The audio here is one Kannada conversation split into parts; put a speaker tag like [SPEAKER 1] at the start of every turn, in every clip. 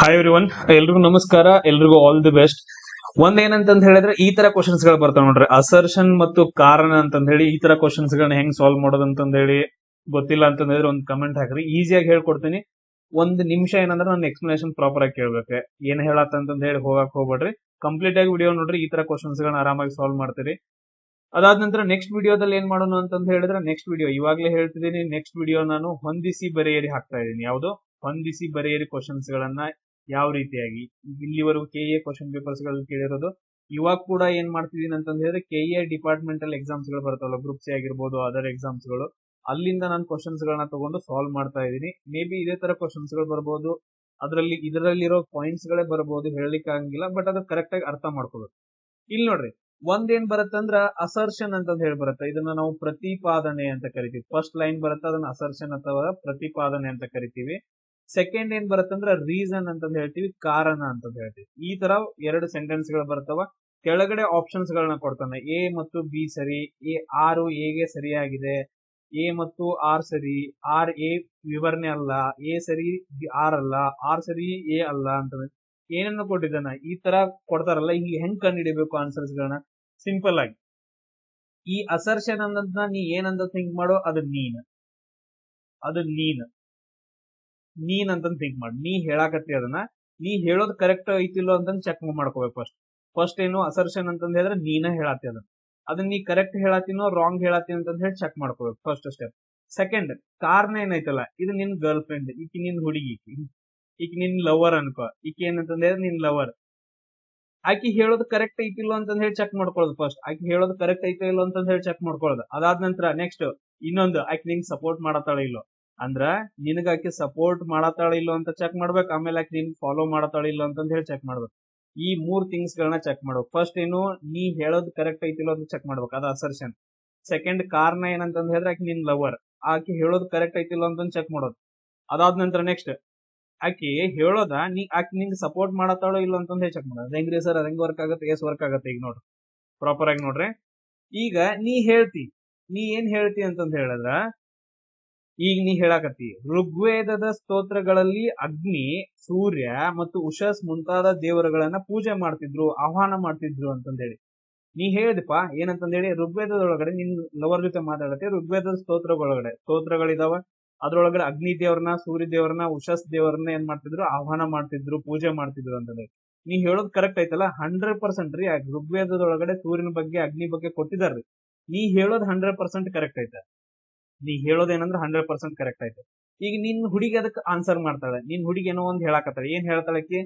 [SPEAKER 1] ಹಾಯ್ ಎವ್ರಿವನ್, ಎಲ್ರಿಗೂ ನಮಸ್ಕಾರ. ಎಲ್ರಿಗೂ ಆಲ್ ದಿ ಬೆಸ್ಟ್. ಒಂದೇನಂತಂದ್ ಹೇಳಿದ್ರೆ ಈ ತರ ಕ್ವಶನ್ಸ್ ಗಳು ಬರ್ತಾವ ನೋಡ್ರಿ, ಅಸರ್ಷನ್ ಮತ್ತು ಕಾರಣ ಅಂತಂದ್ ಹೇಳಿ ಈ ತರ ಕ್ವಶನ್ಸ್ ಗಳನ್ನ ಹೆಂಗ್ ಸಾಲ್ವ್ ಮಾಡೋದು ಅಂತಂದ್ ಹೇಳಿ ಗೊತ್ತಿಲ್ಲ ಅಂತಂದ್ ಹೇಳಿದ್ರೆ ಒಂದು ಕಮೆಂಟ್ ಹಾಕ್ರಿ, ಈಸಿಯಾಗಿ ಹೇಳ್ಕೊಡ್ತೀನಿ. ಒಂದ್ ನಿಮಿಷ ಏನಂದ್ರೆ ನನ್ನ ಎಕ್ಸ್ಪ್ಲನೇಷನ್ ಪ್ರಾಪರ್ ಆಗಿ ಕೇಳ್ಬೇಕು. ಏನ್ ಹೇಳತ್ತಂತಂದ್ ಹೇಳಿ ಹೋಗಕ್ ಹೋಗ್ಬೇಡ್ರಿ, ಕಂಪ್ಲೀಟ್ ಆಗಿ ವಿಡಿಯೋ ನೋಡ್ರಿ, ಈ ತರ ಕ್ವಶನ್ಸ್ ಗಳನ್ನ ಆರಾಮಾಗಿ ಸಾಲ್ವ್ ಮಾಡ್ತೀರಿ. ಅದಾದ ನಂತರ ನೆಕ್ಸ್ಟ್ ವಿಡಿಯೋದಲ್ಲಿ ಏನ್ ಮಾಡೋಣ ಅಂತಂದ್ ಹೇಳಿದ್ರೆ, ನೆಕ್ಸ್ಟ್ ವಿಡಿಯೋ ಇವಾಗ್ಲೇ ಹೇಳ್ತಿದ್ದೀನಿ, ನೆಕ್ಸ್ಟ್ ವಿಡಿಯೋ ನಾನು ಹೊಂದಿಸಿ ಬರೆಯಿರಿ ಹಾಕ್ತಾ ಇದ್ದೀನಿ. ಯಾವುದು ಹೊಂದಿಸಿ ಬರೆಯಿರಿ ಕ್ವಶನ್ಸ್ ಗಳನ್ನ ಯಾವ ರೀತಿಯಾಗಿ ಇಲ್ಲಿವರೆಗೂ ಕೆಎ ಕ್ವಶನ್ ಪೇಪರ್ಸ್ ಗಳು ಕೇಳಿರೋದು, ಇವಾಗ ಕೂಡ ಏನ್ ಮಾಡ್ತಿದ್ದೀನಿ ಅಂತಂದ್ ಹೇಳಿದ್ರೆ ಕೆಎ ಡಿಪಾರ್ಟ್ಮೆಂಟಲ್ ಎಕ್ಸಾಮ್ಸ್ ಗಳು ಬರ್ತಾವಲ್ಲ, ಗ್ರೂಪ್ ಸಿ ಆಗಿರ್ಬೋದು, ಅದರ್ ಎಕ್ಸಾಮ್ಸ್ ಗಳು, ಅಲ್ಲಿಂದ ನಾನು ಕ್ವಶನ್ಸ್ ಗಳನ್ನ ತಗೊಂಡು ಸಾಲ್ವ್ ಮಾಡ್ತಾ ಇದ್ದೀನಿ. ಮೇ ಬಿ ಇದೇ ತರ ಕ್ವಶನ್ಸ್ ಗಳು ಬರ್ಬೋದು, ಇದರಲ್ಲಿರೋ ಪಾಯಿಂಟ್ಸ್ ಗಳೇ ಬರ್ಬೋದು, ಹೇಳಲಿಕ್ಕೆ ಆಗಂಗಿಲ್ಲ. ಬಟ್ ಅದು ಕರೆಕ್ಟ್ ಆಗಿ ಅರ್ಥ ಮಾಡ್ಕೋಬೇಕು. ಇಲ್ಲಿ ನೋಡ್ರಿ, ಒಂದೇನ್ ಬರುತ್ತಂದ್ರ ಅಸರ್ಷನ್ ಅಂತ ಹೇಳಿ ಬರುತ್ತೆ. ಇದನ್ನ ನಾವು ಪ್ರತಿಪಾದನೆ ಅಂತ ಕರಿತೀವಿ. ಫಸ್ಟ್ ಲೈನ್ ಬರುತ್ತೆ, ಅದನ್ನ ಅಸರ್ಷನ್ ಅಥವಾ ಪ್ರತಿಪಾದನೆ ಅಂತ ಕರಿತೀವಿ. ಸೆಕೆಂಡ್ ಏನ್ ಬರುತ್ತಂದ್ರ ರೀಸನ್ ಅಂತ ಹೇಳ್ತೀವಿ, ಕಾರಣ ಅಂತ ಹೇಳ್ತೀವಿ. ಈ ತರ ಎರಡು ಸೆಂಟೆನ್ಸ್ ಗಳು ಬರ್ತಾವ. ಕೆಳಗಡೆ ಆಪ್ಷನ್ಸ್ ಗಳನ್ನ ಕೊಡ್ತಾನೆ, ಎ ಮತ್ತು ಬಿ ಸರಿ, ಆರು ಎಗೆ ಸರಿಯಾಗಿದೆ, ಎ ಮತ್ತು ಆರ್ ಸರಿ, ಆರ್ ಎ ವಿವರಣೆ ಅಲ್ಲ, ಎ ಸರಿ ಆರ್ ಅಲ್ಲ, ಆರ್ ಸರಿ ಎ ಅಲ್ಲ ಅಂತ ಏನನ್ನು ಕೊಟ್ಟಿದ್ದಾನ. ಈ ತರ ಕೊಡ್ತಾರಲ್ಲ, ಈಗ ಹೆಂಗ್ ಕಂಡು ಹಿಡಿಬೇಕು ಆನ್ಸರ್ಸ್ ಗಳನ್ನ? ಸಿಂಪಲ್ ಆಗಿ ಈ ಅಸರ್ಷನ್ ಅನ್ನೋದನ್ನ ನೀ ಏನಂತ ಥಿಂಕ್ ಮಾಡೋ, ಅದು ನೀನ್ ಅಂತ ಥಿಂಕ್ ಮಾಡಿ. ನೀ ಹೇಳಾಕತ್ತಿ ಅದನ್ನ, ನೀ ಹೇಳೋದು ಕರೆಕ್ಟ್ ಐತಿಲ್ಲೋ ಅಂತ ಚೆಕ್ ಮಾಡ್ಕೋಬೇಕು. ಫಸ್ಟ್ ಏನು ಅಸರ್ಷನ್ ಅಂತಂದ್ ಹೇಳಿದ್ರೆ ನೀನ ಹೇಳತ್ತಿ ಅದನ್ನ ನೀ ಕರೆಕ್ಟ್ ಹೇಳತ್ತೀನೋ ರಾಂಗ್ ಹೇಳತ್ತೀನಿ ಅಂತ ಹೇಳಿ ಚೆಕ್ ಮಾಡ್ಕೋಬೇಕು, ಫಸ್ಟ್ ಸ್ಟೆಪ್. ಸೆಕೆಂಡ್, ಕಾರಣ ಏನೈತಲ್ಲ, ಇದು ನಿನ್ ಗರ್ಲ್ ಫ್ರೆಂಡ್, ಈಕಿ ನಿನ್ ಹುಡುಗಿ, ಈಕಿ ನಿನ್ ಲವರ್ ಅನ್ಕೋ. ಈಕಿ ಏನಂತಂದ್ರೆ ನಿನ್ ಲವರ್, ಆಕಿ ಹೇಳೋದು ಕರೆಕ್ಟ್ ಐತಿಲ್ಲೋ ಅಂತ ಹೇಳಿ ಚೆಕ್ ಮಾಡ್ಕೊಳ್ಳೋದು. ಫಸ್ಟ್ ಆಕಿ ಹೇಳೋದು ಕರೆಕ್ಟ್ ಐತೋ ಇಲ್ಲೋ ಅಂತ ಹೇಳಿ ಚೆಕ್ ಮಾಡ್ಕೊಳ್ಳೋದು. ಅದಾದ ನಂತರ ನೆಕ್ಸ್ಟ್ ಇನ್ನೊಂದು, ಆಕಿ ನಿಂಗ್ ಸಪೋರ್ಟ್ ಮಾಡತ್ತಾಳ ಇಲ್ಲೋ, ಅಂದ್ರ ನಿನಗ ಆಕಿ ಸಪೋರ್ಟ್ ಮಾಡತ್ತಾಳ ಇಲ್ಲೋ ಅಂತ ಚೆಕ್ ಮಾಡ್ಬೇಕು. ಆಮೇಲೆ ಆಕಿ ನಿನ್ ಫಾಲೋ ಮಾಡತ್ತಾಳ ಇಲ್ಲೋ ಅಂತ ಹೇಳಿ ಚೆಕ್ ಮಾಡ್ಬೇಕು. ಈ ಮೂರ್ ಥಿಂಗ್ಸ್ ಗಳನ್ನ ಚೆಕ್ ಮಾಡ್ಬೇಕು. ಫಸ್ಟ್ ಏನು, ನೀ ಹೇಳೋದು ಕರೆಕ್ಟ್ ಐತಿಲ್ಲೋ ಅಂತ ಚೆಕ್ ಮಾಡ್ಬೇಕು, ಅದು ಅಸರ್ಷನ್. ಸೆಕೆಂಡ್, ಕಾರಣ ಏನಂತಂದ್ ಹೇಳಿದ್ರೆ ಆಕಿ ನಿನ್ ಲವರ್, ಆಕಿ ಹೇಳೋದು ಕರೆಕ್ಟ್ ಐತಿಲ್ಲೋ ಅಂತ ಚೆಕ್ ಮಾಡೋದು. ಅದಾದ ನಂತರ ನೆಕ್ಸ್ಟ್, ಆಕಿ ಹೇಳೋದ ಆಕಿ ನಿಂಗೆ ಸಪೋರ್ಟ್ ಮಾಡತ್ತಾಳೋ ಇಲ್ಲ ಅಂತ ಚೆಕ್ ಮಾಡೋದು. ಹೆಂಗ್ರಿ ಸರ್, ಹೆಂಗ್ ವರ್ಕ್ ಆಗುತ್ತೆ, ಎಸ್ ವರ್ಕ್ ಆಗುತ್ತೆ? ಈಗ ನೋಡ್ರಿ, ಪ್ರಾಪರ್ ಆಗಿ ನೋಡ್ರಿ. ಈಗ ನೀ ಏನ್ ಹೇಳ್ತಿ ಅಂತಂದ್ ಹೇಳಿದ್ರ, ಈಗ ನೀ ಹೇಳಾಕತ್ತಿ ಋಗ್ವೇದದ ಸ್ತೋತ್ರಗಳಲ್ಲಿ ಅಗ್ನಿ, ಸೂರ್ಯ ಮತ್ತು ಉಷಸ್ ಮುಂತಾದ ದೇವರುಗಳನ್ನ ಪೂಜೆ ಮಾಡ್ತಿದ್ರು, ಆಹ್ವಾನ ಮಾಡ್ತಿದ್ರು ಅಂತಂದೇಳಿ ನೀ ಹೇಳಿದಪ್ಪ. ಏನಂತಂದೇಳಿ, ಋಗ್ವೇದದೊಳಗಡೆ ನಿನ್ ಲವರ್ ಜೊತೆ ಮಾತಾಡತ್ತೆ, ಋಗ್ವೇದದ ಸ್ತೋತ್ರಗಳಿದಾವ, ಅದ್ರೊಳಗಡೆ ಅಗ್ನಿ ದೇವ್ರನ್ನ, ಸೂರ್ಯ ದೇವ್ರನ್ನ, ಉಷಸ್ ದೇವ್ರನ್ನ ಏನ್ ಮಾಡ್ತಿದ್ರು, ಆಹ್ವಾನ ಮಾಡ್ತಿದ್ರು, ಪೂಜೆ ಮಾಡ್ತಿದ್ರು ಅಂತಂದ್ರೆ ನೀ ಹೇಳೋದು ಕರೆಕ್ಟ್ ಐತಲ್ಲ. 100% ರೀ, ಋಗ್ವೇದದೊಳಗಡೆ ಸೂರ್ಯನ ಬಗ್ಗೆ, ಅಗ್ನಿ ಬಗ್ಗೆ ಕೊಟ್ಟಿದಾರ್ರಿ. ನೀ ಹೇಳೋದು 100% ಕರೆಕ್ಟ್ ಐತೆ. ನೀ ಹೇಳೋದೇನಂದ್ರೆ 100% ಕರೆಕ್ಟ್ ಐತೆ. ಈಗ ನಿನ್ ಹುಡುಗಿ ಅದಕ್ಕೆ ಆನ್ಸರ್ ಮಾಡ್ತಾಳೆ. ನಿನ್ ಹುಡುಗಿ ಏನೋ ಒಂದ್ ಹೇಳಾಕತ್ತಾಳೆ. ಏನ್ ಹೇಳ್ತಾಳಕ್ಕೆ?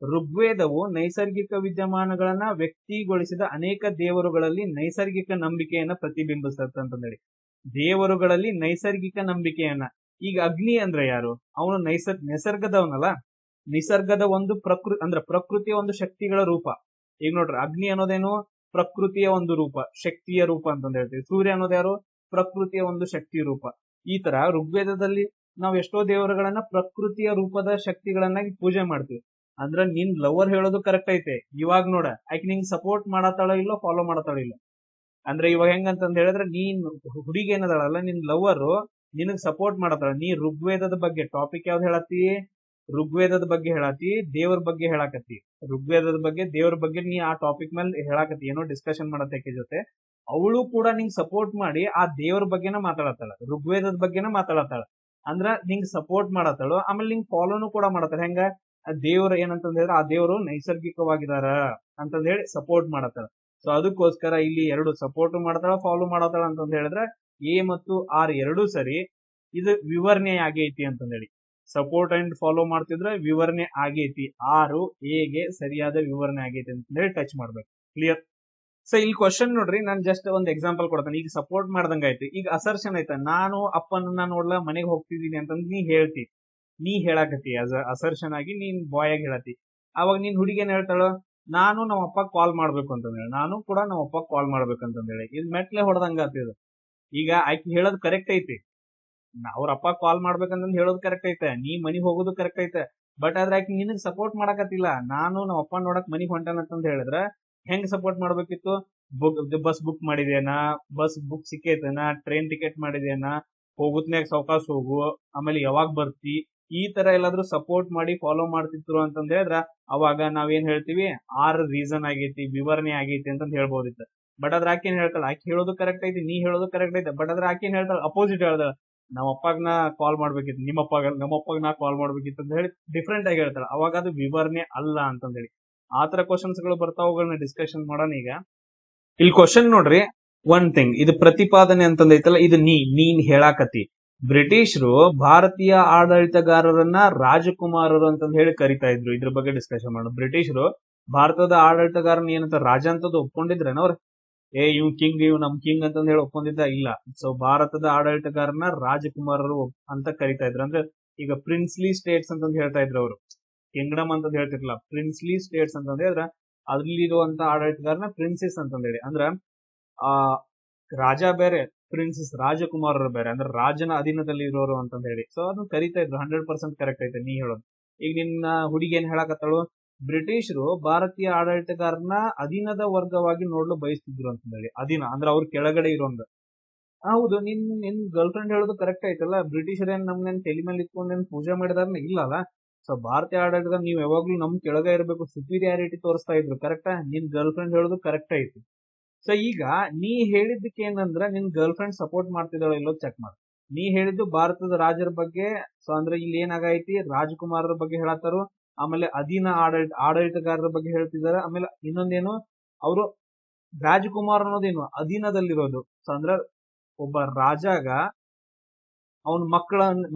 [SPEAKER 1] ಋಗ್ವೇದವು ನೈಸರ್ಗಿಕ ವಿದ್ಯಮಾನಗಳನ್ನ ವ್ಯಕ್ತಿಗೊಳಿಸಿದ ಅನೇಕ ದೇವರುಗಳಲ್ಲಿ ನೈಸರ್ಗಿಕ ನಂಬಿಕೆಯನ್ನ ಪ್ರತಿಬಿಂಬಿಸುತ್ತೆ ಅಂತಂದೇಳಿ. ದೇವರುಗಳಲ್ಲಿ ನೈಸರ್ಗಿಕ ನಂಬಿಕೆಯನ್ನ. ಈಗ ಅಗ್ನಿ ಅಂದ್ರೆ ಯಾರು? ಅವನು ನಿಸರ್ಗದವನಲ್ಲ. ನಿಸರ್ಗದ ಒಂದು ಪ್ರಕೃತಿಯ ಒಂದು ಶಕ್ತಿಗಳ ರೂಪ. ಈಗ ನೋಡ್ರಿ, ಅಗ್ನಿ ಅನ್ನೋದೇನು? ಪ್ರಕೃತಿಯ ಒಂದು ರೂಪ, ಶಕ್ತಿಯ ರೂಪ ಅಂತಂದ ಹೇಳ್ತೀವಿ. ಸೂರ್ಯ ಅನ್ನೋದು ಯಾರು? ಪ್ರಕೃತಿಯ ಒಂದು ಶಕ್ತಿ ರೂಪ. ಈ ತರ ಋಗ್ವೇದದಲ್ಲಿ ನಾವು ಎಷ್ಟೋ ದೇವರುಗಳನ್ನ ಪ್ರಕೃತಿಯ ರೂಪದ ಶಕ್ತಿಗಳನ್ನಾಗಿ ಪೂಜೆ ಮಾಡ್ತೀವಿ. ಅಂದ್ರ ನಿನ್ ಲವರ್ ಹೇಳೋದು ಕರೆಕ್ಟ್ ಐತೆ. ಇವಾಗ ನೋಡ, ಆಕೆ ನಿಂಗ್ ಸಪೋರ್ಟ್ ಮಾಡತ್ತಾಳ ಇಲ್ಲೋ, ಫಾಲೋ ಮಾಡತ್ತಾಳ ಇಲ್ಲ. ಅಂದ್ರೆ ಇವಾಗ ಹೆಂಗಂತಂದ್ ಹೇಳಿದ್ರೆ, ನೀನ್ ಹುಡುಗಿ ಏನದಾಳಲ್ಲ, ನಿನ್ ಲವರ್ ನಿನಗ್ ಸಪೋರ್ಟ್ ಮಾಡತ್ತಾಳ. ನೀ ಋಗ್ವೇದದ ಬಗ್ಗೆ ಟಾಪಿಕ್ ಯಾವ್ದು ಹೇಳತ್ತಿ? ಋಗ್ವೇದದ ಬಗ್ಗೆ ಹೇಳತ್ತಿ, ದೇವ್ರ ಬಗ್ಗೆ ಹೇಳಾಕತ್ತಿ. ಋಗ್ವೇದದ ಬಗ್ಗೆ, ದೇವ್ರ ಬಗ್ಗೆ ನೀ ಆ ಟಾಪಿಕ್ ಮೇಲೆ ಹೇಳಾಕತ್ತಿ, ಏನೋ ಡಿಸ್ಕಷನ್ ಮಾಡತ್ತೆ ಜೊತೆ. ಅವಳು ಕೂಡ ನಿಂಗ್ ಸಪೋರ್ಟ್ ಮಾಡಿ ಆ ದೇವ್ರ ಬಗ್ಗೆನ ಮಾತಾಡತ್ತಾಳ, ಋಗ್ವೇದದ ಬಗ್ಗೆನ ಮಾತಾಡತ್ತಾಳ. ಅಂದ್ರ ನಿಂಗ್ ಸಪೋರ್ಟ್ ಮಾಡತ್ತಾಳು, ಆಮೇಲೆ ನಿಂಗ್ ಫಾಲೋನು ಕೂಡ ಮಾಡತ್ತಾಳ. ಹೆಂಗ? ಆ ದೇವ್ರ ಏನಂತಂದ್ ಹೇಳಿದ್ರೆ, ಆ ದೇವರು ನೈಸರ್ಗಿಕವಾಗಿದಾರ ಅಂತಂದ್ ಹೇಳಿ ಸಪೋರ್ಟ್ ಮಾಡತ್ತಾಳ. ಸೊ ಅದಕ್ಕೋಸ್ಕರ ಇಲ್ಲಿ ಎರಡು ಸಪೋರ್ಟ್ ಮಾಡ್ತಾಳ, ಫಾಲೋ ಮಾಡತ್ತಾಳ ಅಂತಂದ್ ಹೇಳಿದ್ರೆ ಎ ಮತ್ತು ಆರ್ ಎರಡೂ ಸರಿ. ಇದು ವಿವರಣೆ ಆಗೈತಿ ಅಂತಂದ್ ಹೇಳಿ. ಸಪೋರ್ಟ್ ಅಂಡ್ ಫಾಲೋ ಮಾಡ್ತಿದ್ರೆ ವಿವರಣೆ ಆಗೈತಿ, ಆರು ಎಗೆ ಸರಿಯಾದ ವಿವರಣೆ ಆಗೈತಿ ಅಂತ ಹೇಳಿ ಟಚ್ ಮಾಡ್ಬೇಕು. ಕ್ಲಿಯರ್? ಸೊ ಇಲ್ಲಿ ಕ್ವಶನ್ ನೋಡ್ರಿ, ನಾನು ಜಸ್ಟ್ ಒಂದು ಎಕ್ಸಾಂಪಲ್ ಕೊಡ್ತೇನೆ. ಈಗ ಸಪೋರ್ಟ್ ಮಾಡ್ದಂಗ ಆಯ್ತು. ಈಗ ಅಸರ್ಷನ್ ಆಯ್ತಾ, ನಾನು ಅಪ್ಪನ ನೋಡ್ಲಾ ಮನೆಗೆ ಹೋಗ್ತಿದ್ದೀನಿ ಅಂತಂದ್ ನೀ ಹೇಳ್ತಿ, ನೀ ಹೇಳಾಕತ್ತಿ ಅಸರ್ಷನ್ ಆಗಿ, ನೀನ್ ಬಾಯ್ ಆಗಿ ಹೇಳತ್ತಿ. ಅವಾಗ ನೀನ್ ಹುಡುಗಿ ಏನ್ ಹೇಳ್ತಾಳ? ನಾನು ನಮ್ಮ ಅಪ್ಪ ಕಾಲ್ ಮಾಡ್ಬೇಕು ಅಂತಂದೇಳಿ, ನಾನು ಕೂಡ ನಮ್ಮ ಅಪ್ಪ ಕಾಲ್ ಮಾಡ್ಬೇಕಂತಂದೇಳಿ. ಇದು ಮೆಟ್ಲೆ ಹೊಡೆದಂಗ ಆತಿದ. ಈಗ ಆಕಿ ಹೇಳೋದು ಕರೆಕ್ಟ್ ಐತಿ, ಅವ್ರ ಅಪ್ಪ ಕಾಲ್ ಮಾಡ್ಬೇಕಂತ ಹೇಳೋದು ಕರೆಕ್ಟ್ ಐತೆ, ನೀ ಮನಿಗ್ ಹೋಗೋದು ಕರೆಕ್ಟ್ ಐತೆ. ಬಟ್ ಆದ್ರೆ ಆಕಿ ನಿನಗ್ ಸಪೋರ್ಟ್ ಮಾಡಕತ್ತಿಲ್ಲ. ನಾನು ನಮ್ಮ ಅಪ್ಪ ನೋಡಕ್ ಮನಿಗ್ ಹೊಂಟಾನಂತಂದ್ ಹೇಳಿದ್ರ ಹೆಂಗ್ ಸಪೋರ್ಟ್ ಮಾಡ್ಬೇಕಿತ್ತು? ಬಸ್ ಬುಕ್ ಮಾಡಿದೇನಾ, ಬಸ್ ಬುಕ್ ಸಿಕ್ಕೈತೇನಾ, ಟ್ರೈನ್ ಟಿಕೆಟ್ ಮಾಡಿದೇನಾ, ಹೋಗುತ್ನ್ಯಾಗ ಸಾವಕಾಶ ಹೋಗು, ಆಮೇಲೆ ಯಾವಾಗ ಬರ್ತಿ, ಈ ತರ ಎಲ್ಲಾದ್ರೂ ಸಪೋರ್ಟ್ ಮಾಡಿ ಫಾಲೋ ಮಾಡ್ತಿದ್ರು ಅಂತಂದ್ ಹೇಳಿದ್ರ ಅವಾಗ ನಾವೇನ್ ಹೇಳ್ತೀವಿ ರೀಸನ್ ಆಗೈತಿ, ವಿವರಣೆ ಆಗೈತಿ ಅಂತಂದ್ ಹೇಳ್ಬೋದಿತ್ತು. ಬಟ್ ಅದ್ರ ಆಕೇನ್ ಹೇಳ್ತಾಳ, ಆಕೆ ಹೇಳೋದು ಕರೆಕ್ಟ್ ಐತಿ, ನೀ ಹೇಳೋದು ಕರೆಕ್ಟ್ ಐತೆ. ಬಟ್ ಅದ್ರ ಆಕೇನ್ ಹೇಳ್ತಾಳ, ಅಪೋಸಿಟ್ ಹೇಳ್ತಾಳ, ನಮ್ಮ ಅಪ್ಪಗ್ ನಾ ಕಾಲ್ ಮಾಡ್ಬೇಕಿತ್ತು, ನಮ್ಮಪ್ಪಗ್ ನಾ ಕಾಲ್ ಮಾಡ್ಬೇಕಿತ್ತು ಅಂತ ಹೇಳಿ ಡಿಫ್ರೆಂಟ್ ಆಗಿ ಹೇಳ್ತಾಳ. ಅವಾಗ ಅದು ವಿವರಣೆ ಅಲ್ಲ ಅಂತಂದ್ ಹೇಳಿ ಆತರ ಕ್ವಶನ್ಸ್ ಗಳು ಬರ್ತಾವುಗಳನ್ನ ಡಿಸ್ಕಷನ್ ಮಾಡೋಣ ಈಗ. ಇಲ್ಲಿ ಕ್ವಶನ್ ನೋಡ್ರಿ, ಒನ್ ಥಿಂಗ್, ಇದು ಪ್ರತಿಪಾದನೆ ಅಂತಂದೈತಲ್ಲ, ಇದು ನೀನ್ ಹೇಳಾಕತಿ. ಬ್ರಿಟಿಷರು ಭಾರತೀಯ ಆಡಳಿತಗಾರರನ್ನ ರಾಜಕುಮಾರರು ಅಂತಂದ್ ಹೇಳಿ ಕರಿತಾ ಇದ್ರು. ಇದ್ರ ಬಗ್ಗೆ ಡಿಸ್ಕಷನ್ ಮಾಡೋಣ. ಬ್ರಿಟಿಷರು ಭಾರತದ ಆಡಳಿತಗಾರನ ಏನಂತ ರಾಜ ಅಂತದ್ದು ಒಪ್ಕೊಂಡಿದ್ರೇನವ್ರ? ಇವ್ ಕಿಂಗ್, ಇವ್ ನಮ್ ಕಿಂಗ್ ಅಂತಂದ್ ಹೇಳಿ ಒಪ್ಕೊಂಡಿದ್ದ ಇಲ್ಲ. ಸೊ ಭಾರತದ ಆಡಳಿತಗಾರನ ರಾಜಕುಮಾರರು ಅಂತ ಕರಿತಾ ಇದ್ರು. ಅಂದ್ರೆ ಈಗ ಪ್ರಿನ್ಸ್ಲಿ ಸ್ಟೇಟ್ಸ್ ಅಂತಂದ್ ಹೇಳ್ತಾ ಇದ್ರು ಅವರು, ಕಿಂಗ್ಡಮ್ ಅಂತಂದ್ ಹೇಳ್ತಿರ್ಲಿಲ್ಲ, ಪ್ರಿನ್ಸ್ಲಿ ಸ್ಟೇಟ್ಸ್ ಅಂತಂದ್ ಹೇಳಿದ್ರ ಅದ್ರಲ್ಲಿರುವಂತ ಆಡಳಿತಗಾರನ ಪ್ರಿನ್ಸೆಸ್ ಅಂತಂದ್ ಹೇಳಿ. ಅಂದ್ರ ಆ ರಾಜ ಬೇರೆ, ಪ್ರಿನ್ಸೆಸ್ ರಾಜಕುಮಾರರು ಬೇರೆ, ಅಂದ್ರೆ ರಾಜನ ಅಧೀನದಲ್ಲಿ ಇರೋರು ಅಂತಂದ್ ಹೇಳಿ. ಸೊ ಅದನ್ನ ಕರಿತಾ ಇದ್ರು. 100% ಕರೆಕ್ಟ್ ಐತೆ ನೀ ಹೇಳೋದು. ಈಗ ನಿನ್ನ ಹುಡುಗಿ ಏನ್ ಹೇಳಕತ್ತಾಳು, ಬ್ರಿಟಿಷರು ಭಾರತೀಯ ಆಡಳಿತಗಾರನ ಅಧೀನದ ವರ್ಗವಾಗಿ ನೋಡ್ಲು ಬಯಸ್ತಿದ್ರು ಅಂತಂದ್ ಹೇಳಿ. ಅಧೀನ ಅಂದ್ರೆ ಅವ್ರ ಕೆಳಗಡೆ ಇರೋಂಗ. ಹೌದು, ನಿನ್ ಗರ್ಲ್ ಫ್ರೆಂಡ್ ಹೇಳೋದು ಕರೆಕ್ಟ್ ಐತಲ್ಲ. ಬ್ರಿಟಿಷರ್ ಏನ್ ನಮ್ಗೇನ್ ತಲೆ ಮೇಲೆ ಇಟ್ಕೊಂಡ್ ಪೂಜೆ ಮಾಡಿದಾರನ ಇಲ್ಲ ಅಲ್ಲ. ಸೊ ಭಾರತೀಯ ಆಡಳಿತ ನೀವ್ ಯಾವಾಗ್ಲೂ ನಮ್ ಕೆಳಗೆ ಇರಬೇಕು, ಸುಪೀರಿಯಾರಿಟಿ ತೋರಿಸ್ತಾ ಇದ್ರು. ಕರೆಕ್ಟಾ? ನಿನ್ ಗರ್ಲ್ ಫ್ರೆಂಡ್ ಹೇಳೋದು ಕರೆಕ್ಟ್ ಐತಿ. ಸೊ ಈಗ ನೀ ಹೇಳಿದ್ದಕ್ಕೆ ಏನಂದ್ರ ನಿನ್ ಗರ್ಲ್ ಫ್ರೆಂಡ್ ಸಪೋರ್ಟ್ ಮಾಡ್ತಿದ್ದಾಳ ಇಲ್ಲೋ ಚೆಕ್ ಮಾಡ. ನೀ ಹೇಳಿದ್ದು ಭಾರತದ ರಾಜರ ಬಗ್ಗೆ. ಸೊ ಅಂದ್ರೆ ಇಲ್ಲಿ ಏನಾಗೈತಿ, ರಾಜಕುಮಾರರ ಬಗ್ಗೆ ಹೇಳತ್ತಾರು, ಆಮೇಲೆ ಅಧೀನ ಆಡಳಿತಗಾರರ ಬಗ್ಗೆ ಹೇಳ್ತಿದಾರ. ಆಮೇಲೆ ಇನ್ನೊಂದೇನು, ಅವರು ರಾಜಕುಮಾರ್ ಅನ್ನೋದೇನು ಅಧೀನದಲ್ಲಿರೋದು. ಸೊ ಅಂದ್ರ ಒಬ್ಬ ರಾಜಾಗ ಅವನ್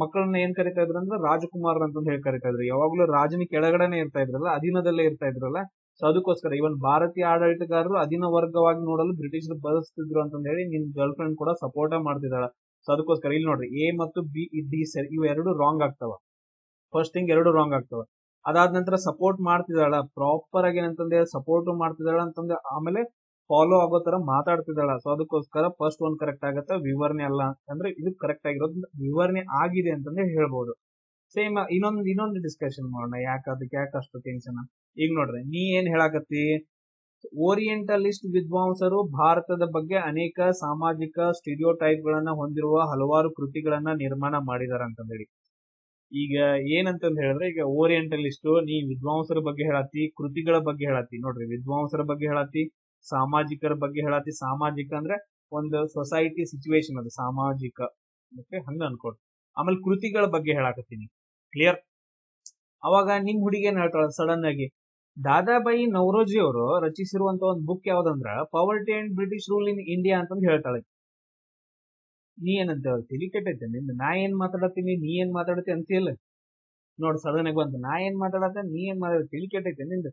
[SPEAKER 1] ಮಕ್ಕಳನ್ನ ಏನ್ ಕರಿತಾ ಇದ್ರು ಅಂದ್ರೆ ರಾಜಕುಮಾರ್ ಅಂತಂದ್ ಹೇಳಿ ಕರಿತಾ ಇದ್ರು. ಯಾವಾಗ್ಲೂ ರಾಜನ ಕೆಳಗಡೆನೆ ಇರ್ತಾ ಇದ್ರಲ್ಲ, ಅಧೀನದಲ್ಲೇ ಇರ್ತಾ ಇದ್ರಲ್ಲ. ಸೊ ಅದಕ್ಕೋಸ್ಕರ ಇವನ್ ಭಾರತೀಯ ಆಡಳಿತಗಾರರು ಅಧೀನ ವರ್ಗವಾಗಿ ನೋಡಲು ಬ್ರಿಟಿಷರು ಬಯಸ್ತಿದ್ರು ಅಂತಂದ್ ಹೇಳಿ ನಿನ್ ಗರ್ಲ್ ಫ್ರೆಂಡ್ ಕೂಡ ಸಪೋರ್ಟ್ ಮಾಡ್ತಿದ್ದಾಳ. ಸೊ ಅದಕ್ಕೋಸ್ಕರ ಇಲ್ಲಿ ನೋಡ್ರಿ, ಎ ಮತ್ತು ಬಿ ಡಿ ಸರಿ, ಇವು ಎರಡು ರಾಂಗ್ ಆಗ್ತಾವ. ಫಸ್ಟ್ ಥಿಂಗ್ ಎರಡು ರಾಂಗ್ ಆಗ್ತಾವ. ಅದಾದ ನಂತರ ಸಪೋರ್ಟ್ ಮಾಡ್ತಿದ್ದಾಳ, ಪ್ರಾಪರ್ ಆಗಿ ಏನಂತಂದ್ರೆ ಸಪೋರ್ಟ್ ಮಾಡ್ತಿದ್ದಾಳ ಅಂತಂದ್ರೆ ಆಮೇಲೆ ಫಾಲೋ ಆಗೋ ತರ ಮಾತಾಡ್ತಿದ್ದಾಳ. ಸೊ ಅದಕ್ಕೋಸ್ಕರ ಫಸ್ಟ್ ಒಂದ್ ಕರೆಕ್ಟ್ ಆಗತ್ತ, ವಿವರಣೆ ಅಲ್ಲ ಅಂದ್ರೆ ಇದು ಕರೆಕ್ಟ್ ಆಗಿರೋದು ವಿವರಣೆ ಆಗಿದೆ ಅಂತಂದ್ರೆ ಹೇಳ್ಬೋದು. ಸೇಮ್ ಇನ್ನೊಂದು ಡಿಸ್ಕಷನ್ ಮಾಡೋಣ. ಅದಕ್ಕೆ ಯಾಕೆ ಅಷ್ಟು ಟೆನ್ಷನ್? ಈಗ ನೋಡ್ರಿ, ನೀ ಏನ್ ಹೇಳಾಕತ್ತಿ, ಓರಿಯೆಂಟಲಿಸ್ಟ್ ವಿದ್ವಾಂಸರು ಭಾರತದ ಬಗ್ಗೆ ಅನೇಕ ಸಾಮಾಜಿಕ ಸ್ಟೀರಿಯೋಟೈಪ್ ಗಳನ್ನ ಹೊಂದಿರುವ ಹಲವಾರು ಕೃತಿಗಳನ್ನ ನಿರ್ಮಾಣ ಮಾಡಿದಾರ ಅಂತಂದೇಳಿ. ಈಗ ಏನಂತಂದ್ ಹೇಳಿದ್ರೆ, ಈಗ ಓರಿಯೆಂಟಲಿಸ್ಟ್ ನೀ ವಿದ್ವಾಂಸರ ಬಗ್ಗೆ ಹೇಳತ್ತಿ, ಕೃತಿಗಳ ಬಗ್ಗೆ ಹೇಳತ್ತಿ. ನೋಡ್ರಿ, ವಿದ್ವಾಂಸರ ಬಗ್ಗೆ ಹೇಳತ್ತಿ, ಸಾಮಾಜಿಕರ ಬಗ್ಗೆ ಹೇಳತ್ತಿ. ಸಾಮಾಜಿಕ ಅಂದ್ರೆ ಒಂದು ಸೊಸೈಟಿ ಸಿಚುವೇಶನ್, ಅದು ಸಾಮಾಜಿಕ. ಓಕೆ, ಹಂಗ ಅನ್ಕೊಡ್. ಆಮೇಲೆ ಕೃತಿಗಳ ಬಗ್ಗೆ ಹೇಳಾಕತ್ತೀನಿ. ಕ್ಲಿಯರ್? ಅವಾಗ ನಿಮ್ ಹುಡುಗಿ ಏನ್ ಹೇಳ್ತಾಳ ಸಡನ್ ಆಗಿ, ದಾದಾಬಾಯಿ ನವರೋಜಿ ಅವರು ರಚಿಸಿರುವಂತ ಒಂದು ಬುಕ್ ಯಾವ್ದಂದ್ರ poverty and British rule in India ಅಂತಂದ್ ಹೇಳ್ತಾಳೆ. ನೀ ಏನಂತ ತಿಳಿ ಕೆಟ್ಟೈತೆ ನಿಂದ? ನಾ ಏನ್ ಮಾತಾಡತ್ತೀನಿ, ನೀ ಏನ್ ಮಾತಾಡತಿ ಅಂತಿಲ್ಲ. ನೋಡ್, ಸಡನ್ ಆಗಿ ಬಂತು, ನಾ ಏನ್ ಮಾತಾಡತ್ತ, ನೀ ಏನ್ ಮಾತಾಡ, ತಿಳಿ ಕೆಟ್ಟೈತೆ ನಿಂದ,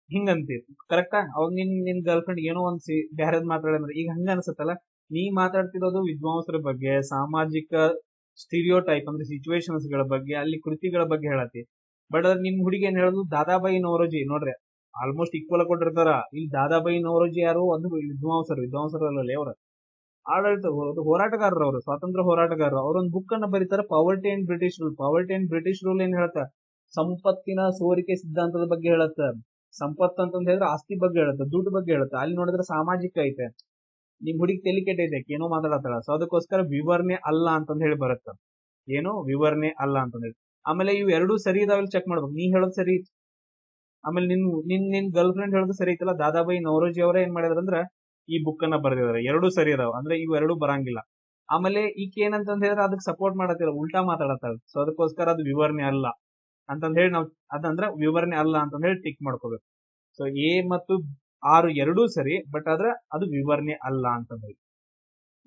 [SPEAKER 1] ಹಿಂಗಂತೀವಿ. ಕರೆಕ್ಟಾ? ಅವಾಗ ನಿನ್ ಗರ್ಲ್ ಫ್ರೆಂಡ್ ಏನೋ ಒಂದ್ ಬ್ಯಾರೇದ್ ಮಾತಾಡಿದ್ರೆ ಈಗ ಹಂಗ ಅನ್ಸತ್ತಲ್ಲ. ನೀ ಮಾತಾಡ್ತಿರೋದು ವಿದ್ವಾಂಸರ ಬಗ್ಗೆ, ಸಾಮಾಜಿಕ ಸ್ಟೀರಿಯೋಟೈಪ್ ಅಂದ್ರೆ ಸಿಚುವೇಶನ್ಸ್ ಗಳ ಬಗ್ಗೆ, ಅಲ್ಲಿ ಕೃತಿಗಳ ಬಗ್ಗೆ ಹೇಳತ್ತಿ. ಬಟ್ ಅದ್ರ ನಿಮ್ ಹುಡುಗಿ ಏನ್ ಹೇಳುದು, ದಾದಾಬಾಯಿ ನವರೋಜಿ. ನೋಡ್ರಿ, ಆಲ್ಮೋಸ್ಟ್ ಈಕ್ವಲ್ ಕೊಟ್ಟಿರ್ತಾರ. ಇಲ್ಲಿ ದಾದಾಬಾಯಿ ನವರೋಜಿ ಯಾರು? ಒಂದು ವಿದ್ವಾಂಸರಲ್ಲ ಅವ್ರ ಆಡಳಿತ ಹೋರಾಟಗಾರರು, ಅವರು ಸ್ವಾತಂತ್ರ್ಯ ಹೋರಾಟಗಾರರು. ಅವ್ರೊಂದು ಬುಕ್ ಅನ್ನ ಬರೀತಾರ, poverty and British rule. Poverty and British rule ಏನ್ ಹೇಳತ್ತ, ಸಂಪತ್ತಿನ ಸೋರಿಕೆ ಸಿದ್ಧಾಂತದ ಬಗ್ಗೆ ಹೇಳತ್ತ. ಸಂಪತ್ತು ಅಂತಂದ್ ಹೇಳಿದ್ರೆ ಆಸ್ತಿ ಬಗ್ಗೆ ಹೇಳುತ್ತೆ, ದುಡ್ಡು ಬಗ್ಗೆ ಹೇಳುತ್ತೆ. ಅಲ್ಲಿ ನೋಡಿದ್ರೆ ಸಾಮಾಜಿಕ ಐತೆ. ನಿಮ್ ಹುಡುಗಿ ತಲೆ ಕೆಟ್ಟೈತೆ, ಏನೋ ಮಾತಾಡತ್ತಾಳ. ಸೊ ಅದಕ್ಕೋಸ್ಕರ ವಿವರಣೆ ಅಲ್ಲ ಅಂತಂದ್ ಹೇಳಿ ಬರುತ್ತ. ಏನು ವಿವರಣೆ ಅಲ್ಲ ಅಂತಂದ್ ಹೇಳಿ. ಆಮೇಲೆ ಇವು ಎರಡೂ ಸರಿ ಇದಾವಲ್ಲಿ ಚೆಕ್ ಮಾಡ್ಬೇಕು. ನೀ ಹೇಳೋದು ಸರಿ, ಆಮೇಲೆ ನಿನ್ ಗರ್ಲ್ ಫ್ರೆಂಡ್ ಹೇಳೋದು ಸರಿ ಐತಲ್ಲ. ದಾದಾಬಾಯಿ ನವರೋಜಿ ಅವರೇ ಏನ್ ಮಾಡಿದ್ರಂದ್ರ ಈ ಬುಕ್ ಅನ್ನ ಬರೆದಿದ್ದಾರೆ. ಎರಡೂ ಸರಿ ಇದಾವ, ಅಂದ್ರೆ ಇವು ಎರಡೂ ಬರಂಗಿಲ್ಲ. ಆಮೇಲೆ ಈಕೆ ಏನಂತಂದ್ ಹೇಳಿದ್ರೆ ಅದಕ್ಕೆ ಸಪೋರ್ಟ್ ಮಾಡತ್ತಿಲ್ಲ, ಉಲ್ಟಾ ಮಾತಾಡತ್ತಾಳ. ಸೊ ಅದಕ್ಕೋಸ್ಕರ ಅದು ವಿವರಣೆ ಅಲ್ಲ ಅಂತಂದ್ ಹೇಳಿ ನಾವು ಅದಂದ್ರ ವಿವರಣೆ ಅಲ್ಲ ಅಂತಂದ್ ಹೇಳಿ ಟಿಕ್ ಮಾಡ್ಕೋಬೇಕು. ಸೊ ಎ ಮತ್ತು ಎರಡೂ ಸರಿ, ಬಟ್ ಆದ್ರೆ ಅದು ವಿವರಣೆ ಅಲ್ಲ ಅಂತಂದ್ ಹೇಳಿ,